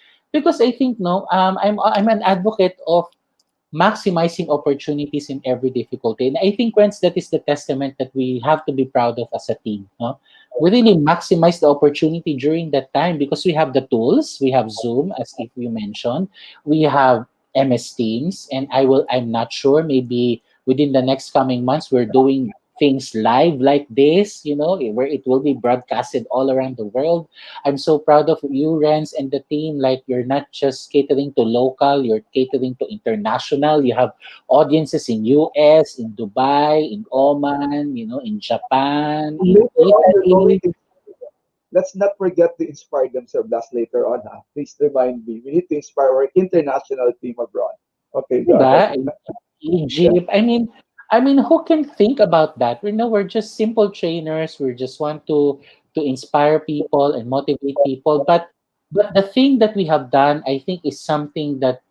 B: I think, no, I'm an advocate of maximizing opportunities in every difficulty. And I think, Wentz, that is the testament that we have to be proud of as a team. No? We really maximize the opportunity during that time because we have the tools. We have Zoom, as if you mentioned. We have MS Teams, and I'm not sure, maybe within the next coming months, we're doing things live like this, where it will be broadcasted all around the world. I'm so proud of you, Renz, and the team. Like, you're not just catering to local, you're catering to international. You have audiences in US, in Dubai, in Oman, in Japan, in
A: Later on, we're going
B: Italy.
A: to let's not forget to inspire themselves. That's later on. Please remind me. We need to inspire our international team abroad. Okay, go ahead.
B: Diba?
A: Yeah.
B: Egypt. I mean, who can think about that? We're just simple trainers. We just want to inspire people and motivate people. But the thing that we have done, I think, is something that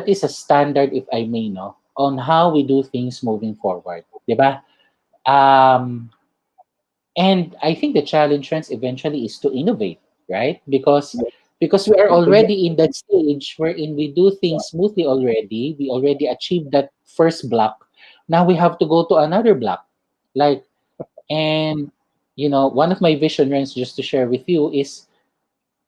B: is a standard, if I may know, on how we do things moving forward. Diba? Um, and I think the challenge, friends, eventually is to innovate, right? Because we are
A: Exactly.
B: already in that stage wherein we do things smoothly already. We already achieved that first block. Now we have to go to another block. Like, and one of my vision, Rens, just to share with you, is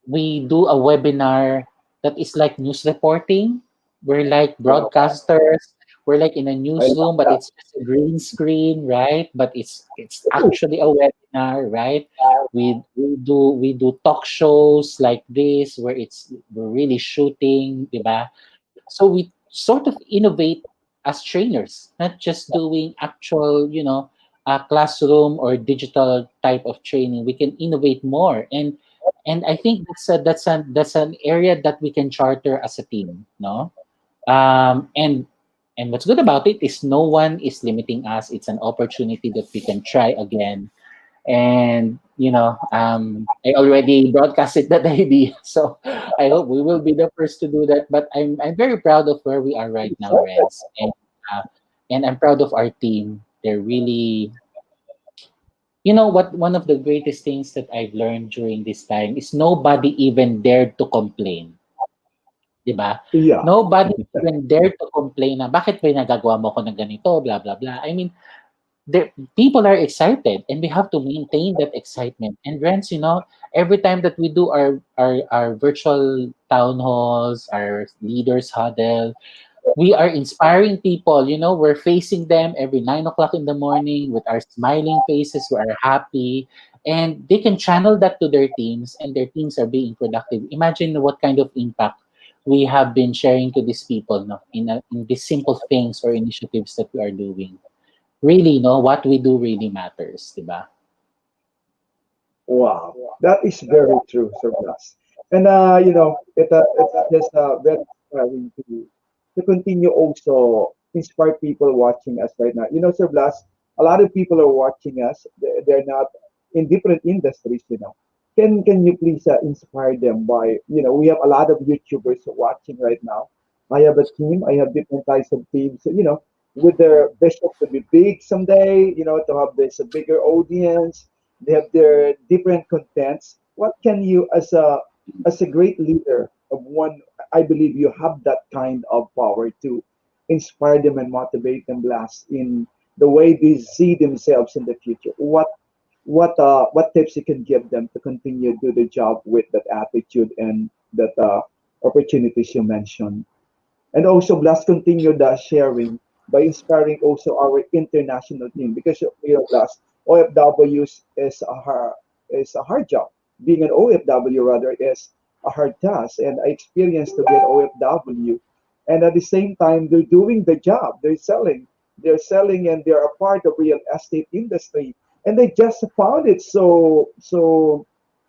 B: we do a webinar that is like news reporting. We're like
A: Wow.
B: broadcasters. We're like in a
A: I love
B: newsroom, but
A: that.
B: it's just a green screen, right? But it's
A: Ooh,
B: actually a webinar, right? We do talk shows like this where we're really shooting, diba? So we sort of innovate as trainers, not just doing actual, classroom or digital type of training. We can innovate more, and I think that's an area that we can charter as a team, no? And what's good about it is no one is limiting us. It's an opportunity that we can try again. And I already broadcasted that idea, so I hope we will be the first to do that. But I'm very proud of where we are right now, Reds, uh, and I'm proud of our team. They're really, what one of the greatest things that I've learned during this time is nobody even dared to complain, di ba?
A: yeah.
B: Nobody even dared to complain na bakit ba nagagawa mo ko ng ganito, blah blah blah. I mean, people are excited, and we have to maintain that excitement. And Rents, every time that we do our virtual town halls, our leaders huddle, we are inspiring people. We're facing them every 9 o'clock in the morning with our smiling faces. We are happy, and they can channel that to their teams, and their teams are being productive. Imagine what kind of impact we have been sharing to these people, no, in these simple things or initiatives that we are doing. Really, no, what we do really matters, diba?
A: Wow, that is very true, Sir Blas. And it's just very inspiring to continue also inspire people watching us right now. Sir Blas, a lot of people are watching us. They're not in different industries. Can you please inspire them by we have a lot of YouTubers watching right now. I have a team. I have different types of teams. With their vision to be big someday. To have this a bigger audience, they have their different contents. What can you, as a great leader of one, I believe you have that kind of power to inspire them and motivate them, Blast, in the way they see themselves in the future. What tips you can give them to continue do the job with that attitude and that opportunities you mentioned? And also, Blast, continue the sharing by inspiring also our international team because Blast, OFWs is a hard job. Being an OFW rather is a hard task, and I experienced to be an OFW, and at the same time they're doing the job. They're selling, and they're a part of real estate industry, and they just found it so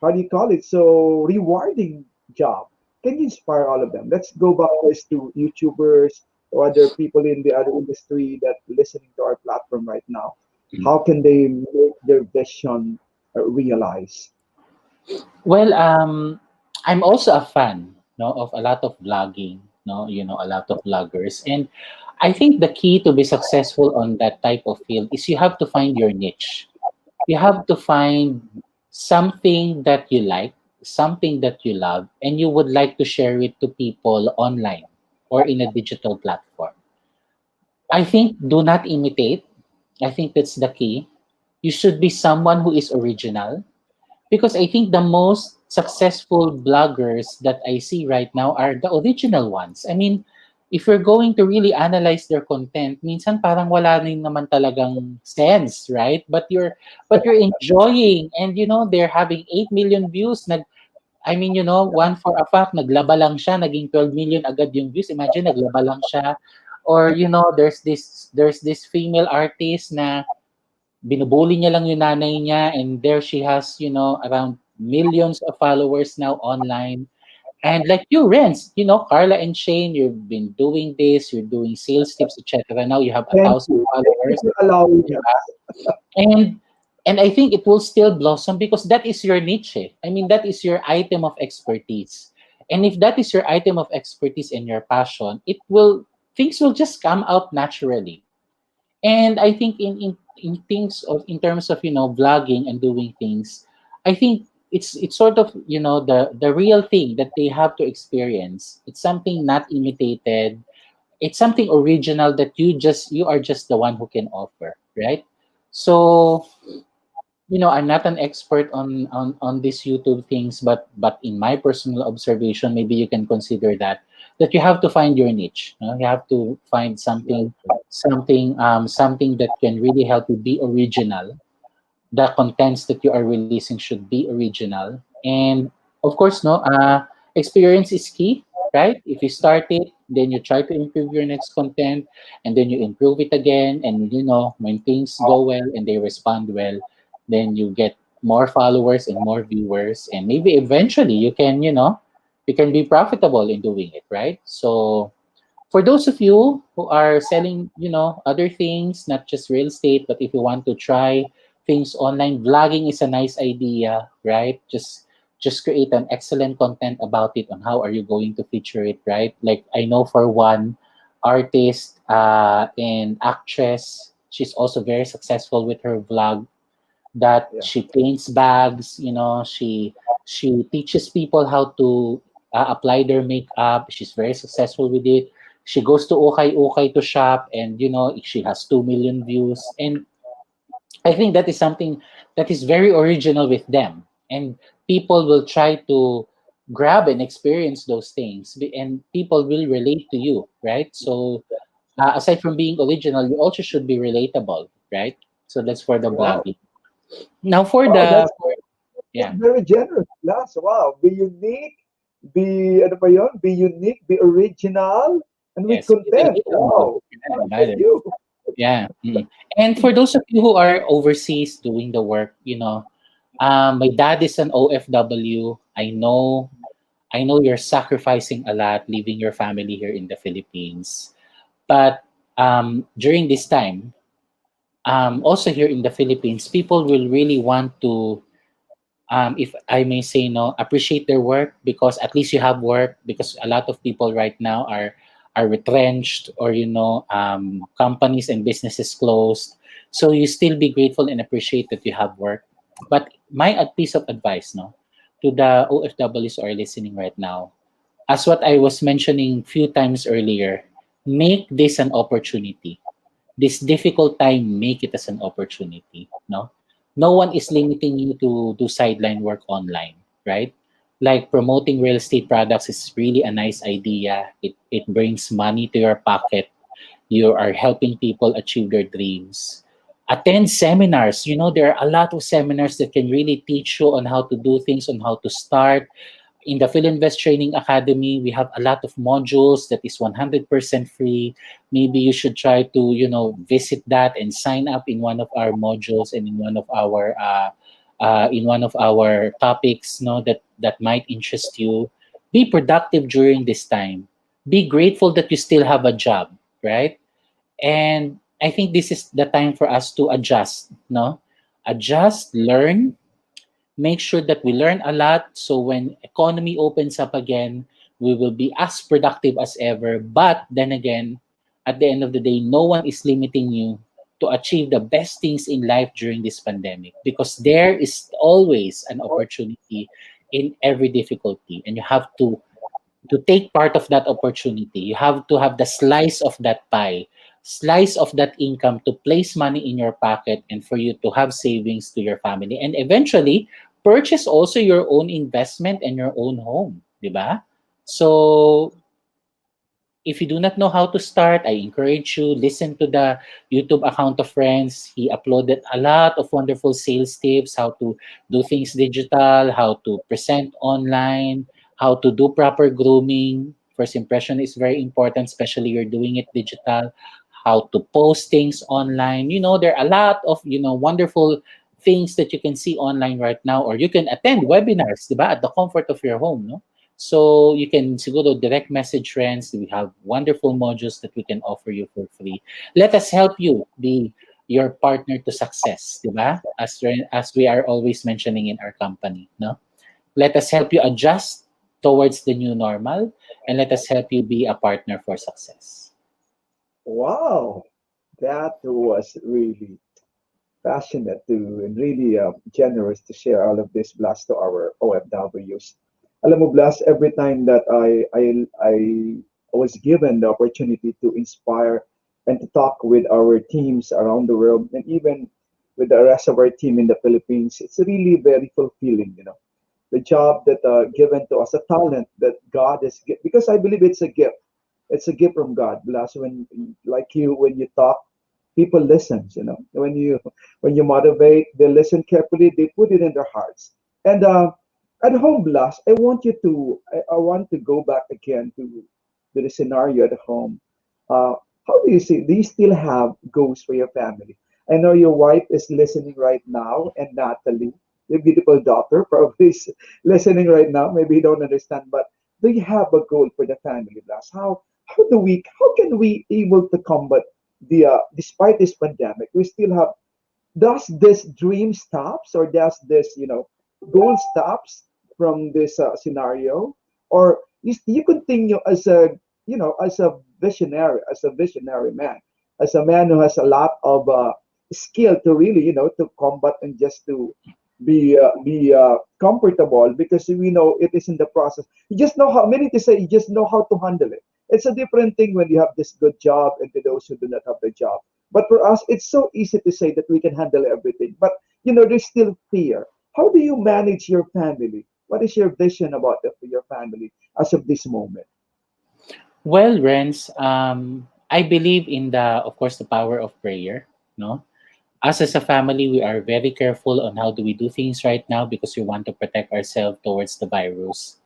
A: how do you call it, so rewarding job. Can you inspire all of them? Let's go back first to YouTubers or other people in the other industry that listening to our platform right now. How can they make their vision realize?
B: Well, I'm also a fan, no, of a lot of vlogging, no, a lot of vloggers. And I think the key to be successful on that type of field is you have to find your niche. You have to find something that you like, something that you love, and you would like to share it to people online or in a digital platform. I think do not imitate. I think that's the key. You should be someone who is original, because I think the most successful bloggers that I see right now are the original ones. I mean, if you're going to really analyze their content, minsan parang wala rin naman talagang sense, right? But you're enjoying, and they're having 8 million views. I mean, one for a fact, naglaba lang siya, naging 12 million agad yung views. Imagine, naglaba lang siya. Or, there's this female artist na binubuli niya lang yung nanay niya, and there she has, around millions of followers now online. And like you, Renz, Carla and Shane, you've been doing this, you're doing sales tips, etc. Now you have a
A: Thank
B: thousand
A: you. Thank you
B: followers.
A: for allowing us.
B: And and I think it will still blossom because that is your niche. I mean, that is your item of expertise. And if that is your item of expertise and your passion, it will things will just come out naturally. And I think in terms of vlogging and doing things, I think it's sort of the real thing that they have to experience. It's something not imitated. It's something original that you are just the one who can offer, right? So I'm not an expert on these YouTube things, but in my personal observation, maybe you can consider that you have to find your niche. You have to find
A: Right.
B: something that can really help you be original. The contents that you are releasing should be original, and of course, no, experience is key, right? If you start it, then you try to improve your next content, and then you improve it again, and when things go well and they respond well, then you get more followers and more viewers, and maybe eventually you can be profitable in doing it, right? So for those of you who are selling, other things, not just real estate, but if you want to try things online, vlogging is a nice idea, right? Just create an excellent content about it on how are you going to feature it, right? Like I know for one artist and actress, she's also very successful with her vlog that
A: Yeah.
B: she paints bags. She teaches people how to apply their makeup. She's very successful with it. She goes to Okay Okay to shop, and she has 2 million views. And I think that is something that is very original with them, and people will try to grab and experience those things, and people will relate to you, right? So aside from being original, you also should be relatable, right? So that's for the
A: Wow.
B: blogging. Now for
A: Wow.
B: the for,
A: That's
B: yeah,
A: very generous. Plus, wow. Be unique. Ano pa yun? Be unique. Be original. And with
B: yes, be
A: content.
B: relatable.
A: Wow.
B: Yeah,
A: For
B: got it.
A: you.
B: Yeah. Mm. And for those of you who are overseas doing the work, my dad is an OFW. I know you're sacrificing a lot, leaving your family here in the Philippines. But during this time, also here in the Philippines, people will really want to, if I may say, no, appreciate their work because at least you have work. Because a lot of people right now are retrenched, or companies and businesses closed. So you still be grateful and appreciate that you have work. But my piece of advice, no, to the OFWs who are listening right now, as what I was mentioning few times earlier, make this an opportunity. This difficult time, make it as an opportunity. No one is limiting you to do sideline work online, right? Like promoting real estate products is really a nice idea. It brings money to your pocket. You are helping people achieve their dreams. Attend seminars. There are a lot of seminars that can really teach you on how to do things, on how to start. In the Filinvest Training Academy, we have a lot of modules that is 100% free. Maybe you should try to, visit that and sign up in one of our modules and in one of our topics, that might interest you. Be productive during this time. Be grateful that you still have a job, right? And I think this is the time for us to adjust, no? Adjust, learn, make sure that we learn a lot, so when economy opens up again, we will be as productive as ever. But then again, at the end of the day, no one is limiting you to achieve the best things in life during this pandemic, because there is always an opportunity in every difficulty, and you have to take part of that opportunity. You have to have the slice of that pie, slice of that income, to place money in your pocket, and for you to have savings to your family, and eventually purchase also your own investment and your own home, di ba? So if you do not know how to start, I encourage you, listen to the YouTube account of Friends. He uploaded a lot of wonderful sales tips, how to do things digital, how to present online, how to do proper grooming. First impression is very important, especially you're doing it digital. How to post things online. There are a lot of, wonderful things that you can see online right now, or you can attend webinars, diba, at the comfort of your home, no? So you can siguro direct message friends. We have wonderful modules that we can offer you for free. Let us help you be your partner to success, di ba? As we are always mentioning in our company, no? Let us help you adjust towards the new normal, and let us help you be a partner for success.
A: Wow, that was really passionate to and really generous to share all of this blast to our OFWs. Alam mo, blast every time that I was given the opportunity to inspire and to talk with our teams around the world and even with the rest of our team in the Philippines, it's really very fulfilling, you know. The job that given to us, a talent that God has given, because I believe it's a gift. It's a gift from God. Bless when, like you, when you talk, people listen. You know, when you motivate, they listen carefully. They put it in their hearts. And at home, Bless, I want to go back again to the scenario at home. How do you see? Do you still have goals for your family? I know your wife is listening right now, and Natalie, your beautiful daughter, probably is listening right now. Maybe you don't understand, but do you have a goal for the family, Blas? How can we able to combat the despite this pandemic? We still have, does this dream stops, or does this goal stops from this scenario, or you continue as a as a visionary man, as a man who has a lot of skill to really to combat and just to be comfortable, because we know it is in the process. You just know how many to say you just know how to handle it. It's a different thing when you have this good job and to those who do not have the job. But for us, it's so easy to say that we can handle everything. But there's still fear. How do you manage your family? What is your vision about your family as of this moment?
B: Well, Renz, I believe in of course, the power of prayer. No, us as a family, we are very careful on how do we do things right now because we want to protect ourselves towards the virus.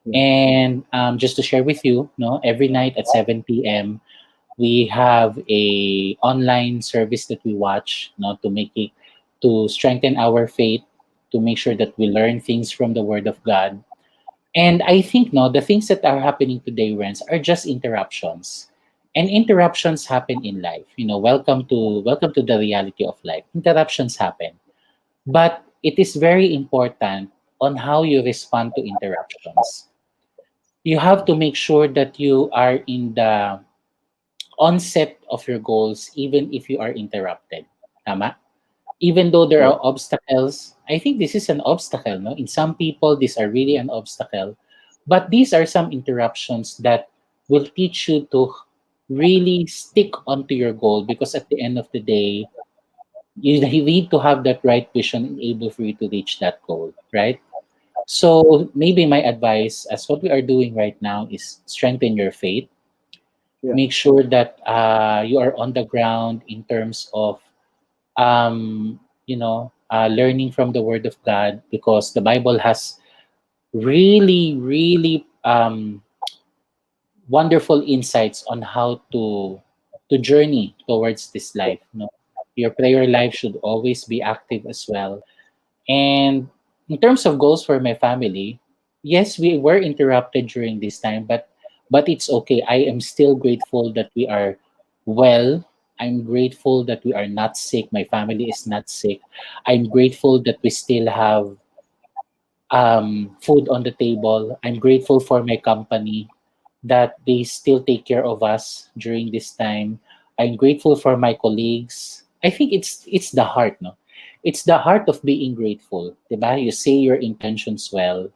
A: Yeah,
B: And just to share with you, no, every night at 7 p.m. we have a online service that we watch, no, to make it to strengthen our faith, to make sure that we learn things from the Word of God. And I think no, the things that are happening today, Renz, are just interruptions. And interruptions happen in life. Welcome to the reality of life. Interruptions happen. But it is very important on how you respond to interruptions. You have to make sure that you are in the onset of your goals even if you are interrupted. Tama? Even though there
A: yeah,
B: are obstacles, I think this is an obstacle, no? In some people, these are really an obstacle. But these are some interruptions that will teach you to really stick onto your goal, because at the end of the day, you need to have that right vision and able for you to reach that goal, right? So maybe my advice, as what we are doing right now, is strengthen your faith.
A: yeah,
B: Make sure that you are on the ground in terms of learning from the Word of God, because the Bible has really, really wonderful insights on how to journey towards this life. No, your prayer life should always be active as well. And in terms of goals for my family, yes, we were interrupted during this time, but it's okay. I am still grateful that we are well. I'm grateful that we are not sick. My family is not sick. I'm grateful that we still have food on the table. I'm grateful for my company that they still take care of us during this time. I'm grateful for my colleagues. I think it's the heart, no? It's the heart of being grateful, 'di ba? You say your intentions well.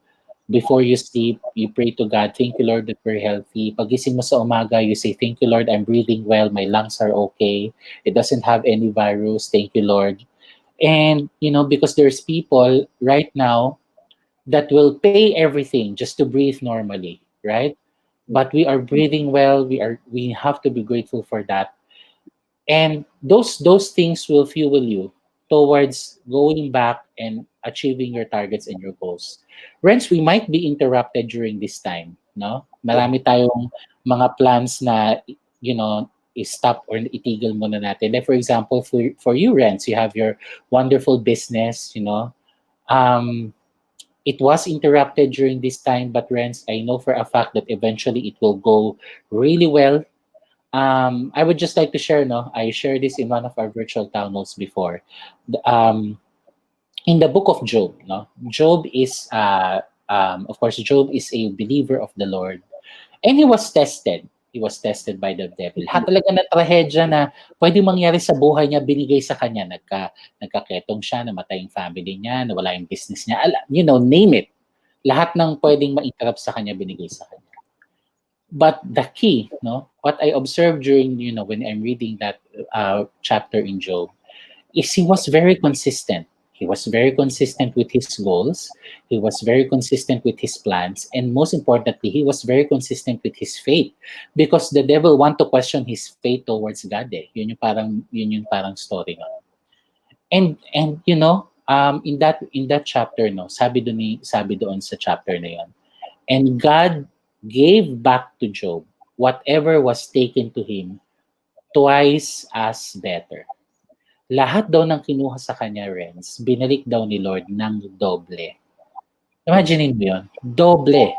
B: Before you sleep, you pray to God, thank you, Lord, that we're healthy. Pagising mo sa umaga, you say, thank you, Lord, I'm breathing well, my lungs are okay. It doesn't have any virus. Thank you, Lord. And, because there's people right now that will pay everything just to breathe normally, right?
A: yeah,
B: But we are breathing well. We have to be grateful for that, and those things will fuel you towards going back and achieving your targets and your goals. Rents, we might be interrupted during this time, no?
A: yeah,
B: Marami tayong mga plans na i-stop or itigil muna natin. Like for example, for you, Rents, you have your wonderful business, um It was interrupted during this time, but Renz, I know for a fact that eventually it will go really well. I would just like to share, no, I shared this in one of our virtual town halls before. In the book of Job, no, Job is, of course, Job is a believer of the Lord, and he was tested. He was tested by the devil. Lahat talaga na trahedya na pwede mangyari sa buhay niya, binigay sa kanya. Nagkaketong siya, namatay yung family niya, nawala yung business niya. Name it. Lahat ng pwedeng ma-interrupt sa kanya, binigay sa kanya. But the key, no, what I observed during, when I'm reading that chapter in Job, is he was very consistent. He was very consistent with his goals. He was very consistent with his plans. And most importantly, he was very consistent with his faith. Because the devil want to question his faith towards God. Eh. Yun yung parang story. No? And in that chapter, no, sabi doon sa chapter na yun, and God gave back to Job whatever was taken to him twice as better. Lahat daw ng kinuha sa kanya, Renz, binalik daw ni Lord ng doble. Imagine mo yun. Doble.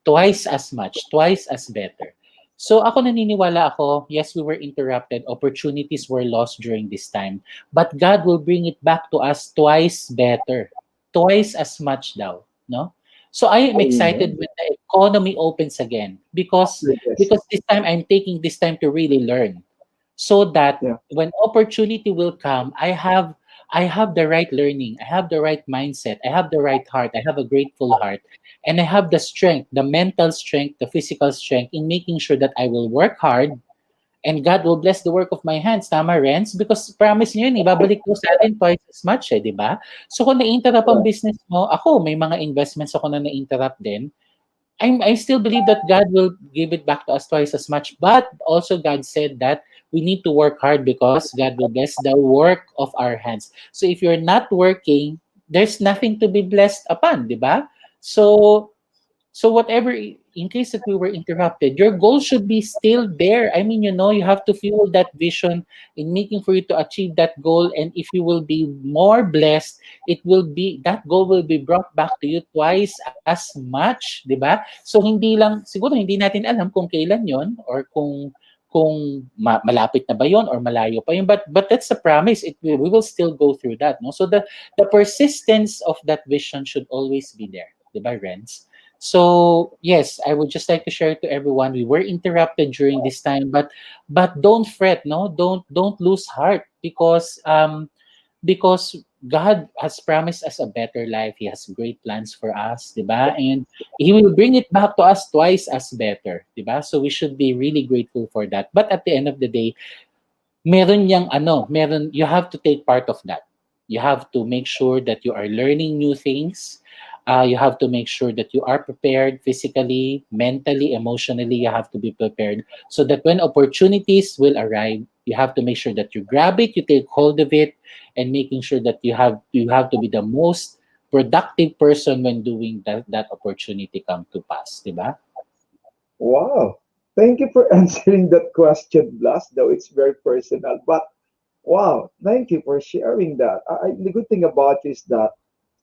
B: Twice as much. Twice as better. So ako naniniwala ako, yes, we were interrupted. Opportunities were lost during this time. But God will bring it back to us twice better. Twice as much daw. No? So I am excited
A: Amen.
B: when the economy opens again because
A: Yes.
B: because this time I'm taking this time to really learn so that
A: Yeah.
B: when opportunity will come, I have the right learning, I have the right mindset, I have the right heart, I have a grateful heart, and I have the strength, the mental strength, the physical strength in making sure that I will work hard and God will bless the work of my hands. Tama, Renz? Because promise niyo yun, ibabalik ko sa atin twice as much, di ba? So kung na-interrupt ang
A: Yeah.
B: business mo, ako, may mga investments ako na na-interrupt din, I still believe that God will give it back to us twice as much. But also God said that we need to work hard because God will bless the work of our hands. So if you're not working, there's nothing to be blessed upon, di ba? So whatever, in case that we were interrupted, your goal should be still there. I mean, you have to fuel that vision in making for you to achieve that goal. And if you will be more blessed, that goal will be brought back to you twice as much, di ba? So hindi lang, siguro hindi natin alam kung kailan yon or kung malapit na ba yon or malayo pa yun. But that's a promise. We will still go through that. No? So the persistence of that vision should always be there. Di ba, Renz? So yes, I would just like to share to everyone. We were interrupted during this time, but don't fret, no, don't lose heart because God has promised us a better life. He has great plans for us, diba? And He will bring it back to us twice as better, diba? So we should be really grateful for that. But at the end of the day, you have to take part of that. You have to make sure that you are learning new things. You have to make sure that you are prepared physically, mentally, emotionally. You have to be prepared so that when opportunities will arrive, you have to make sure that you grab it, you take hold of it, and making sure that you have to be the most productive person when doing that opportunity come to pass, diba?
A: Wow. Thank you for answering that question, Blas, though it's very personal. But wow, thank you for sharing that. The good thing about you is that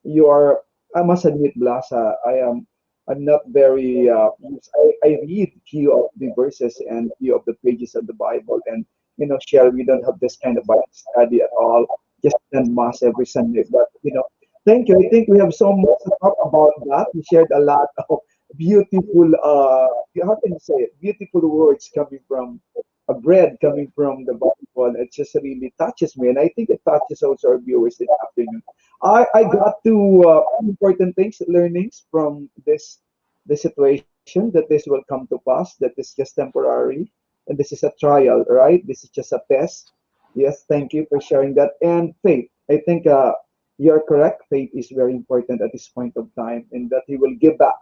A: you are, I must admit, Blas, I'm not very, I read few of the verses and few of the pages of the Bible. And, share, we don't have this kind of Bible study at all, just attend Mass every Sunday. But, thank you. I think we have so much to talk about that. We shared a lot of beautiful, how can you say it? Beautiful words coming from a bread coming from the Bible. It just really touches me. And I think it touches also our viewers this afternoon. I got two important things, learnings from this situation that this will come to pass, that is just temporary, and this is a trial, right? This is just a test. Yes, thank you for sharing that. And faith, I think you're correct. Faith is very important at this point of time, and that He will give back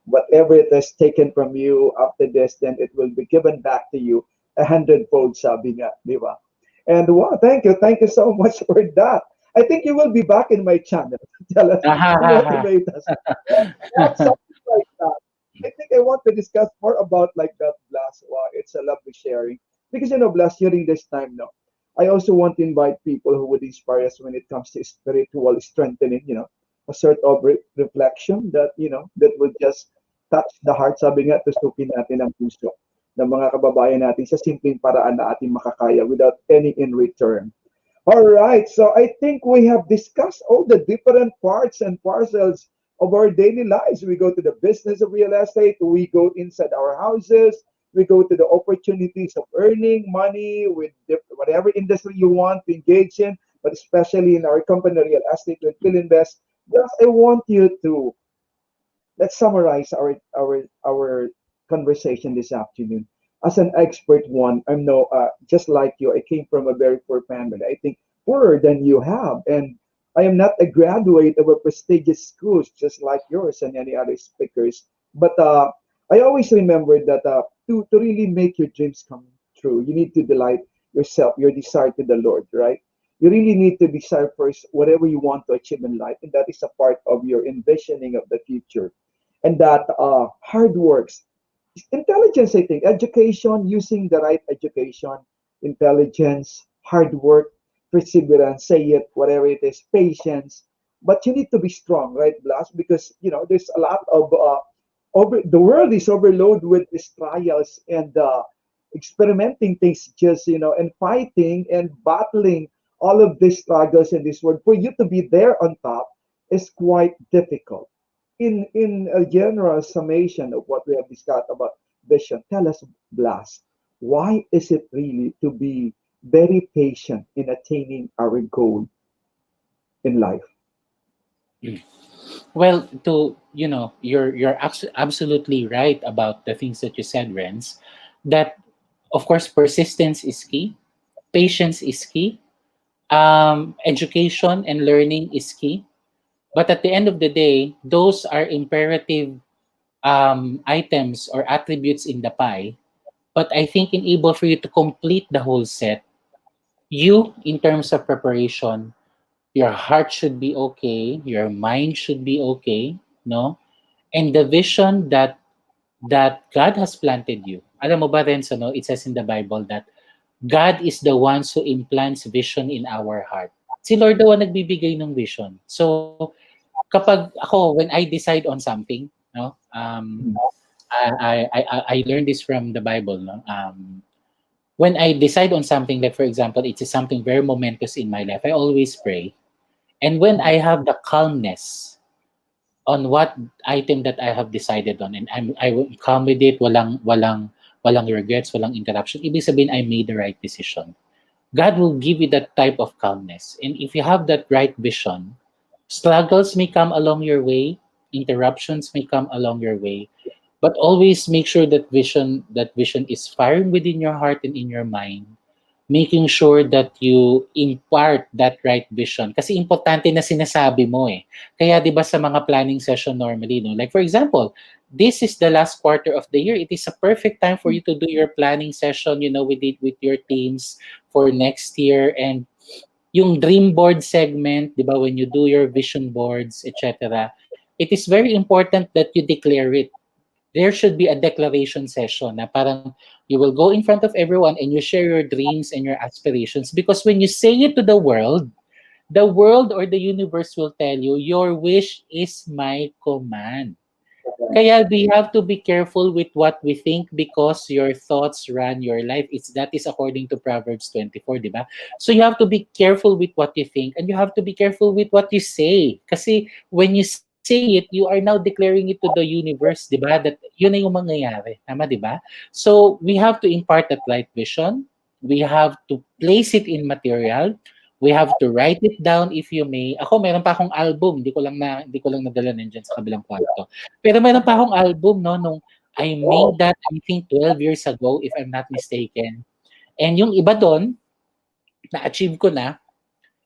A: whatever it is taken from you after this, then it will be given back to you a hundredfold, sabi nga, di ba? And wow, thank you so much for that. I think you will be back in my channel to tell us, to motivate us. That's something like that. I think I want to discuss more about like that, Blast. Wow, it's a lovely sharing. Because Blast, during this time now, I also want to invite people who would inspire us when it comes to spiritual strengthening, a sort of reflection that, that will just touch the heart. Sabi nga, tustukin natin ang puso ng mga kababayan natin sa simpleng paraan na ating makakaya without any in return. All right, so I think we have discussed all the different parts and parcels of our daily lives. We go to the business of real estate, we go inside our houses, we go to the opportunities of earning money with whatever industry you want to engage in, but especially in our company, real estate with Filinvest. Just I want you to let's summarize our conversation this afternoon. As an expert one, I'm no just like you. I came from a very poor family. I think poorer than you have, and I am not a graduate of a prestigious schools just like yours and any other speakers. But I always remember that to really make your dreams come true, you need to delight yourself, your desire to the Lord, right? You really need to desire first whatever you want to achieve in life, and that is a part of your envisioning of the future. And that hard works, intelligence, I think, education, using the right education, intelligence, hard work, perseverance, say it, whatever it is, patience. But you need to be strong, right, Blas? Because there's a lot of over the world is overloaded with these trials and experimenting things, just and fighting and battling all of these struggles in this world. For you to be there on top is quite difficult. In a general summation of what we have discussed about vision, tell us, Blast, why is it really to be very patient in attaining our goal in life?
B: Well, you're absolutely right about the things that you said, Renz. That of course persistence is key, patience is key, education and learning is key. But at the end of the day, those are imperative items or attributes in the pie. But I think in able for you to complete the whole set, you in terms of preparation, your heart should be okay, your mind should be okay, no? And the vision that God has planted you. Alam mo ba, Renzo, no? It says in the Bible that God is the one who implants vision in our heart. Si Lord daw ang nagbibigay ng vision. So, kapag ako, when I decide on something, no? I learned this from the Bible, no? When I decide on something, like for example, it is something very momentous in my life, I always pray. And when I have the calmness on what item that I have decided on, and I will calm with it, walang regrets, walang interruption, ibig sabihin I made the right decision. God will give you that type of calmness. And if you have that right vision, struggles may come along your way, interruptions may come along your way, but always make sure that vision is firing within your heart and in your mind, making sure that you impart that right vision. Kasi importante na sinasabi mo eh. Kaya 'di ba sa mga planning session normally, no? Like for example, this is the last quarter of the year. It is a perfect time for you to do your planning session, with your teams for next year. And yung dream board segment, 'di ba, when you do your vision boards, etc. It is very important that you declare it. There should be a declaration session na parang you will go in front of everyone and you share your dreams and your aspirations, because when you say it to the world or the universe will tell you your wish is my command. Kaya we have to be careful with what we think, because your thoughts run your life. That is according to Proverbs 24, di ba? So you have to be careful with what you think, and you have to be careful with what you say. Kasi when you say it, you are now declaring it to the universe, di ba? That yun na yung mangyayari. Tama, di ba? So we have to impart that light vision. We have to place it in material. We have to write it down if you may. Ako, meron pa akong album. Hindi ko lang nadala nandiyan sa kabilang kwarto. Pero meron pa akong album, no, nung I made that, I think, 12 years ago, if I'm not mistaken. And yung iba doon, na-achieve ko na,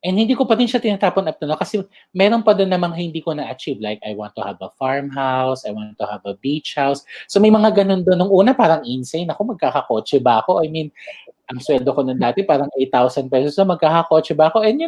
B: and hindi ko pa din siya tinatapon up to now, kasi meron pa doon namang hindi ko na-achieve. Like, I want to have a farmhouse, I want to have a beach house. So may mga ganun doon. Nung una, parang insane. Ako, magkakakotse ba ako? I mean, ang sweldo ko nun dati parang 8,000 pesos na magkakakotse ba ako? And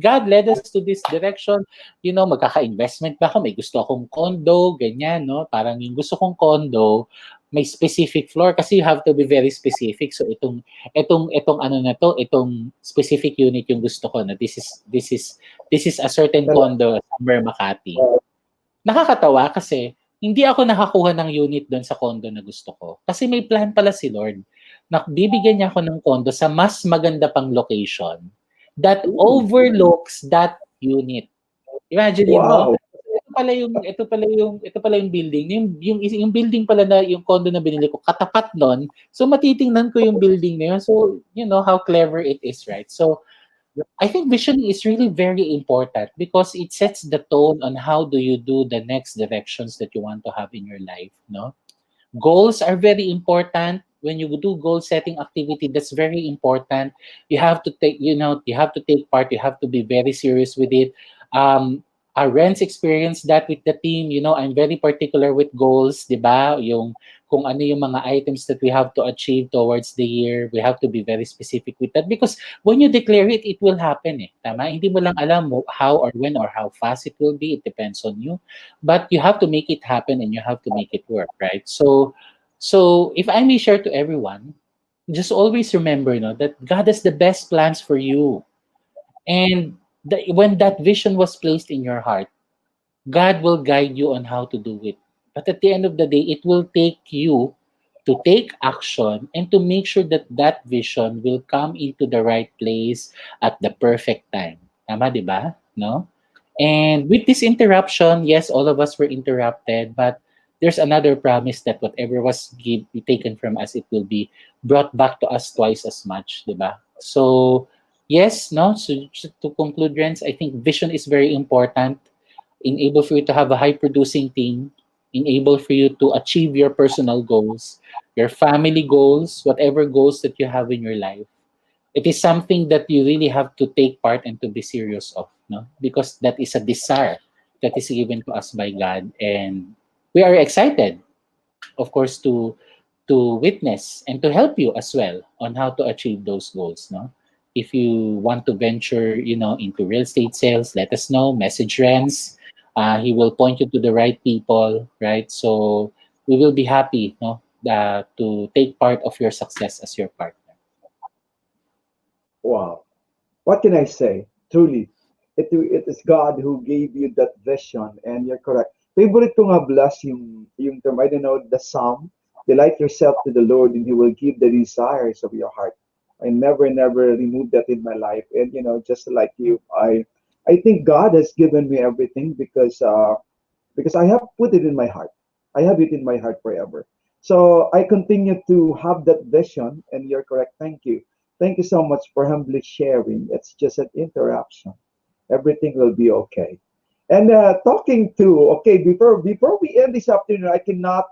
B: God led us to this direction. Magkaka-investment ba ako? May gusto akong condo, ganyan, no? Parang yung gusto kong condo, may specific floor kasi you have to be very specific. So itong ano na to, itong specific unit yung gusto ko na this is a certain condo somewhere Makati. Nakakatawa kasi hindi ako nakakuha ng unit doon sa condo na gusto ko. Kasi may plan pala si Lord na bibigyan niya ako ng condo sa mas maganda pang location that
A: Ooh,
B: overlooks that unit. Imagine mo,
A: wow.
B: ito pala yung building. Yung building pala na yung condo na binili ko, katapat nun. So matitingnan ko yung building na yun. So, how clever it is, right? So, I think vision is really very important because it sets the tone on how do you do the next directions that you want to have in your life, no? Goals are very important. When you do goal setting activity, that's very important. You have to take part. You have to be very serious with it. Our Renz experienced that with the team. I'm very particular with goals, di ba? Yung kung ano yung mga items that we have to achieve towards the year, we have to be very specific with that because when you declare it, it will happen eh. Tama? Hindi mo lang alam how or when or how fast it will be. It depends on you. But you have to make it happen and you have to make it work, right? So if I may share to everyone, just always remember, that God has the best plans for you. And when that vision was placed in your heart, God will guide you on how to do it. But at the end of the day, it will take you to take action and to make sure that that vision will come into the right place at the perfect time. Tama, di ba? No? And with this interruption, yes, all of us were interrupted, but there's another promise that whatever was taken from us, it will be brought back to us twice as much, di ba? So, yes, no? So, to conclude, Renz, I think vision is very important enable for you to have a high producing team, enable for you to achieve your personal goals, your family goals, whatever goals that you have in your life. It is something that you really have to take part and to be serious of, no? Because that is a desire that is given to us by God, and we are excited, of course, to witness and to help you as well on how to achieve those goals, no? If you want to venture, into real estate sales, let us know. Message Renz. He will point you to the right people, right? So we will be happy, no, to take part of your success as your partner.
A: Wow. What can I say? Truly, it is God who gave you that vision, and you're correct. Favorite ko nga bless yung term, I don't know, the psalm. Delight yourself to the Lord, and He will give the desires of your heart. I never remove that in my life. And just like you, I think God has given me everything because I have put it in my heart. I have it in my heart forever. So I continue to have that vision, and you're correct. Thank you. Thank you so much for humbly sharing. It's just an interaction. Everything will be okay. And talking to okay before we end this afternoon, I cannot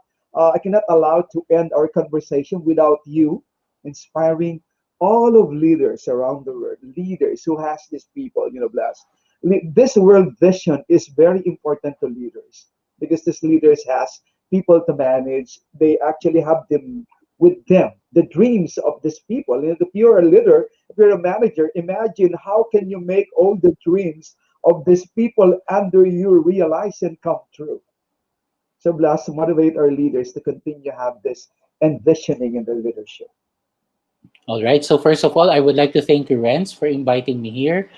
A: allow to end our conversation without you inspiring all of leaders around the world, leaders who has these people, Blast. This world vision is very important to leaders because these leaders has people to manage. They actually have them with them, the dreams of these people. If you're a leader, if you're a manager, imagine how can you make all the dreams of these people under you realize and come true. So Blas, motivate our leaders to continue have this envisioning in their leadership.
B: All right. So first of all, I would like to thank you, Renz, for inviting me here.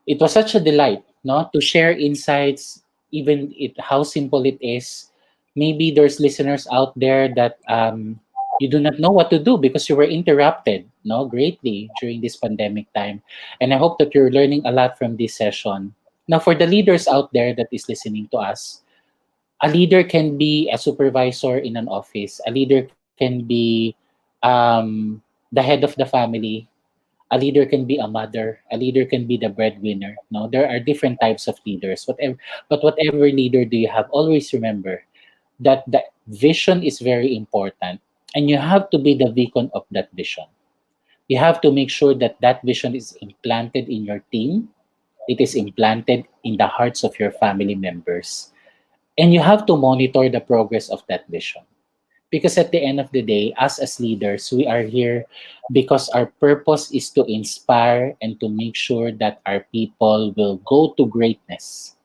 B: It was such a delight, no, to share insights, even how simple it is. Maybe there's listeners out there that you do not know what to do because you were interrupted, no, greatly during this pandemic time. And I hope that you're learning a lot from this session. Now, for the leaders out there that is listening to us, a leader can be a supervisor in an office. A leader can be the head of the family. A leader can be a mother. A leader can be the breadwinner. No, there are different types of leaders. Whatever leader do you have, always remember that the vision is very important, and you have to be the beacon of that vision. You have to make sure that that vision is implanted in your team. It is implanted in the hearts of your family members, and you have to monitor the progress of that vision. Because at the end of the day, us as leaders, we are here because our purpose is to inspire and to make sure that our people will go to greatness.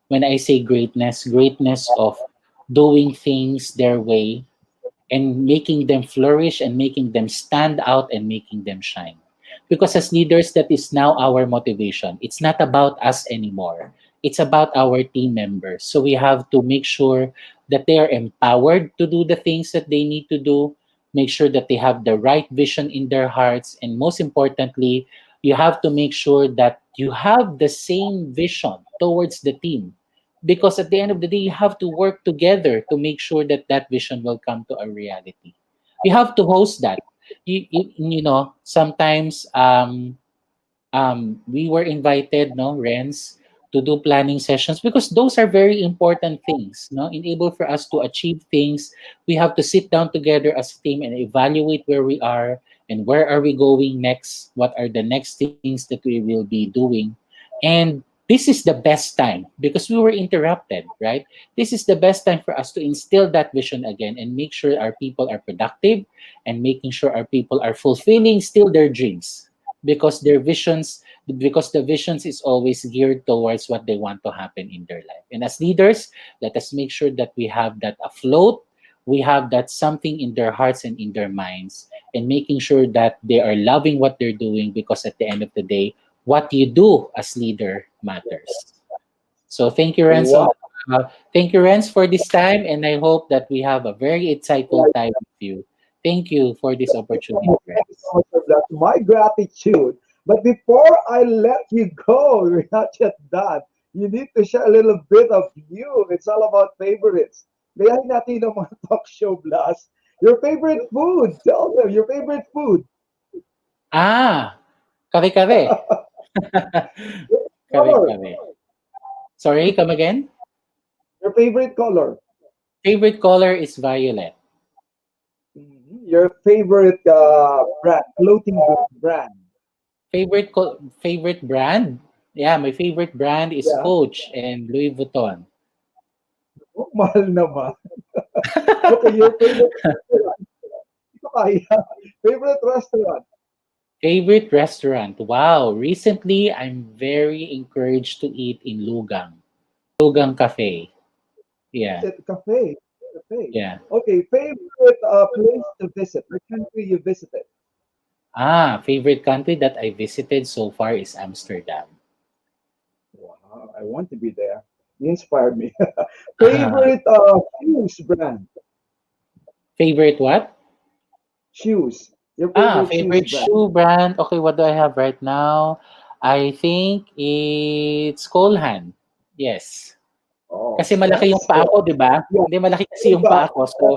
B: When I say greatness, greatness of doing things their way and making them flourish and making them stand out and making them shine. Because as leaders, that is now our motivation. It's not about us anymore. It's about our team members. So we have to make sure that they are empowered to do the things that they need to do, make sure that they have the right vision in their hearts, and most importantly, you have to make sure that you have the same vision towards the team, because at the end of the day you have to work together to make sure that that vision will come to a reality. You have to host that. You know, sometimes we were invited, no, Renz, to do planning sessions because those are very important things. No, in able for us to achieve things, we have to sit down together as a team and evaluate where we are and where are we going next. What are the next things that we will be doing, and this is the best time because we were interrupted, right? This is the best time for us to instill that vision again and make sure our people are productive and making sure our people are fulfilling still their dreams because their visions, because the visions is always geared towards what they want to happen in their life. And as leaders, let us make sure that we have that afloat, we have that something in their hearts and in their minds, and making sure that they are loving what they're doing, because at the end of the day, what you do as leader matters. So thank you, Renzo.
A: Wow.
B: Thank you, Renz, for this time, and I hope that we have a very insightful time with you. Thank you for this opportunity,
A: Thank you
B: Renz.
A: so much for that. My gratitude. But before I let you go, you're not yet done. You need to share a little bit of you. It's all about favorites. Gayahin natin ng mga talk show blast. Your favorite food. Tell them your favorite food.
B: Ah, kare-kare.
A: Your color.
B: Kare-kare. Sorry, come again?
A: Your favorite color.
B: Favorite color is violet.
A: Your favorite brand, clothing brand.
B: Favorite brand? Yeah, my favorite brand is
A: Yeah.
B: Coach and Louis Vuitton.
A: Oh, mahal naman. Okay, your favorite restaurant. Ito kaya. Favorite restaurant.
B: Favorite restaurant? Wow, recently I'm very encouraged to eat in Lugang. Lugang Cafe. Yeah,
A: Visit cafe. Cafe.
B: yeah.
A: Okay, favorite place to visit, the country you visited.
B: Favorite country that I visited so far is Amsterdam.
A: Wow, I want to be there. You inspired me. Favorite shoes brand.
B: Favorite what?
A: Shoes. Your favorite shoes
B: Favorite
A: brand.
B: shoe brand. Okay, what do I have right now? I think it's Colehan. Yes.
A: Oh,
B: Kasi malaki yung
A: that's
B: paa
A: good.
B: ko, 'di ba?
A: Yeah,
B: Hindi, malaki kasi
A: good
B: yung
A: back.
B: paa ko.
A: That's
B: So,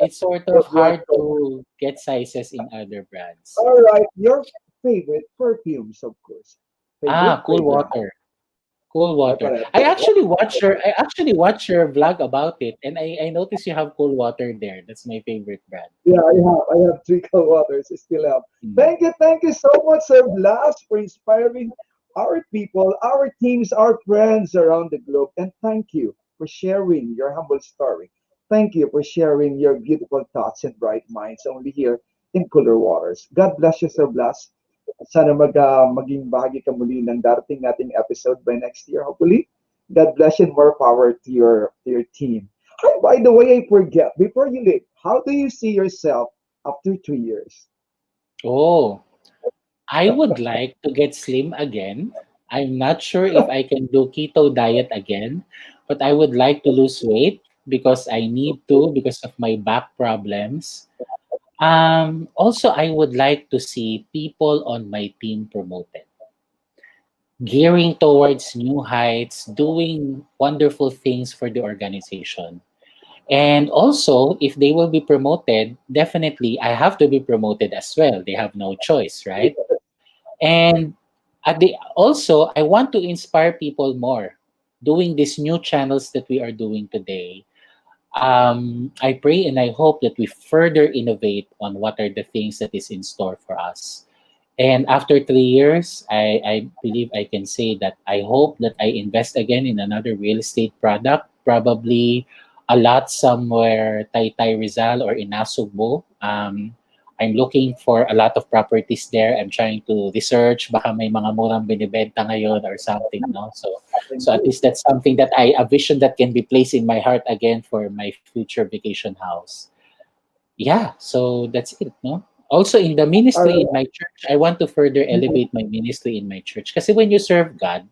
B: it's sort of
A: good work.
B: hard to get sizes in other brands.
A: All right, your favorite perfumes, of course. Favorite
B: Cool
A: fragrance.
B: water. Cool
A: Ay,
B: water.
A: pareho.
B: I actually watched your vlog about it, and I noticed you have cool water there. That's my favorite brand.
A: Yeah, I have. I have trickle waters. I still have.
B: Mm.
A: Thank you so much, Sir Blas, for inspiring our people, our teams, our friends around the globe. And thank you for sharing your humble story. Thank you for sharing your beautiful thoughts and bright minds only here in Cooler Waters. God bless you, Sir Blas. Sana maging bahagi ka muli ng darating nating episode by next year, hopefully. God bless you and more power to your team. Hi, by the way, I forget, before you leave, how do you see yourself after 2 years?
B: Oh, I would like to get slim again. I'm not sure if I can do keto diet again, but I would like to lose weight because I need to because of my back problems. Also, I would like to see people on my team promoted, gearing towards new heights, doing wonderful things for the organization. And also, if they will be promoted, definitely I have to be promoted as well. They have no choice, right? And also, I want to inspire people more doing these new channels that we are doing today. I pray and I hope that we further innovate on what are the things that is in store for us. And after 3 years, I believe I can say that I hope that I invest again in another real estate product, probably a lot somewhere Taytay Rizal or in Nasugbo. I'm looking for a lot of properties there. I'm trying to research baka may mga murang binibenta ngayon or something, no? So at least that's something that a vision that can be placed in my heart again for my future vacation house. Yeah, so that's it, no? Also in the
A: All
B: ministry in
A: right.
B: my church, I want to further
A: Mhm.
B: elevate my ministry in my church. Kasi when you serve God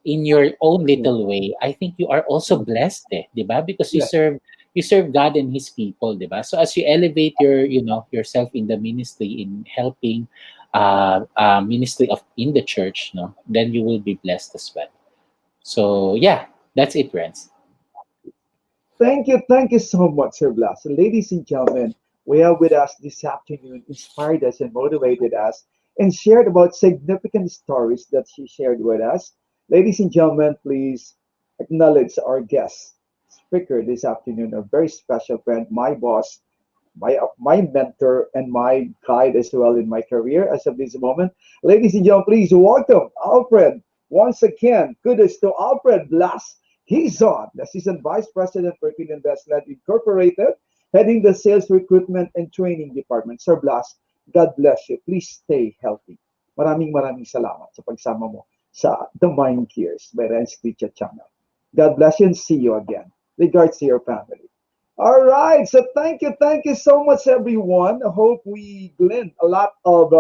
B: in your own
A: Yeah.
B: little way, I think you are also blessed, eh, 'di ba? Because
A: Yes.
B: you serve God and his people, 'di ba? So as you elevate your, yourself in the ministry in helping ministry of in the church, no, then you will be blessed as well. So yeah, that's it, Renz.
A: Thank you so much, Sir Blas. Ladies and gentlemen, we have with us this afternoon inspired us and motivated us and shared about significant stories that she shared with us. Ladies and gentlemen, please acknowledge our guest speaker this afternoon, a very special friend, my boss, my mentor, and my guide as well in my career as of this moment. Ladies and gentlemen, please welcome Alfred. Once again, kudos to Alfred Blass. He's on the Assistant Vice President for Filinvest Incorporated, heading the Sales Recruitment and Training Department. Sir Blass, God bless you. Please stay healthy. Maraming salamat sa pagsama mo sa The Mind Gears by Renz Teacher Channel. God bless you and see you again. Regards to your family. All right. So thank you so much, everyone. I hope we gleaned a lot of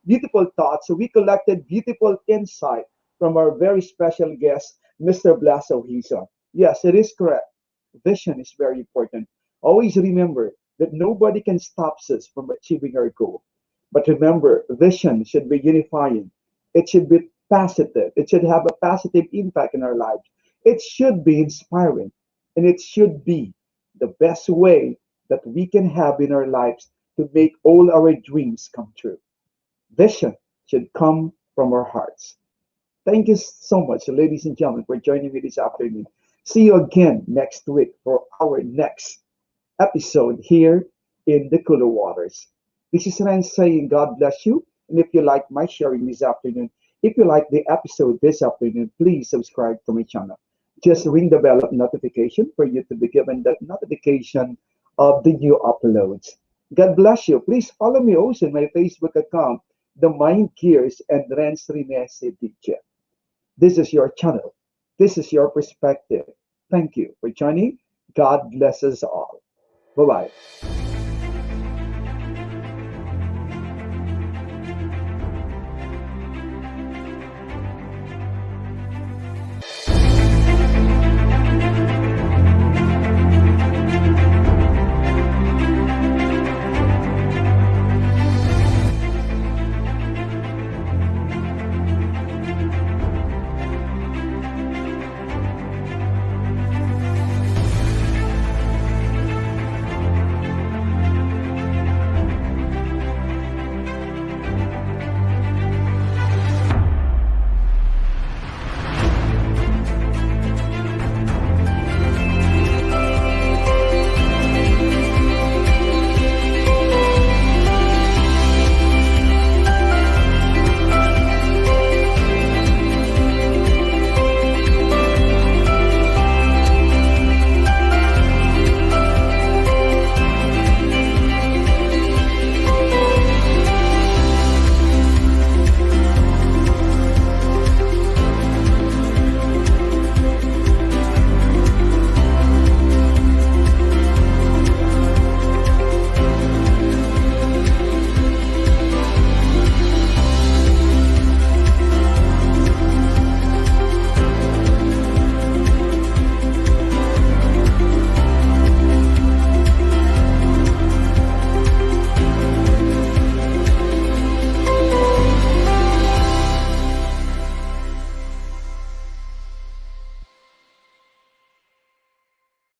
A: beautiful thoughts. So we collected beautiful insight from our very special guest, Mr. Blasso Hison. Yes, it is correct. Vision is very important. Always remember that nobody can stop us from achieving our goal. But remember, vision should be unifying. It should be positive. It should have a positive impact in our lives. It should be inspiring. And it should be the best way that we can have in our lives to make all our dreams come true. Vision should come from our hearts. Thank you so much, ladies and gentlemen, for joining me this afternoon. See you again next week for our next episode here in the Cooler Waters. This is Ren saying God bless you. And if you like my sharing this afternoon, if you like the episode this afternoon, please subscribe to my channel. Just ring the bell of notification for you to be given that notification of the new uploads. God bless you. Please follow me also in my Facebook account, The Mind Gears and Renz Rines DJ. This is your channel. This is your perspective. Thank you for joining. God bless us all. Bye bye.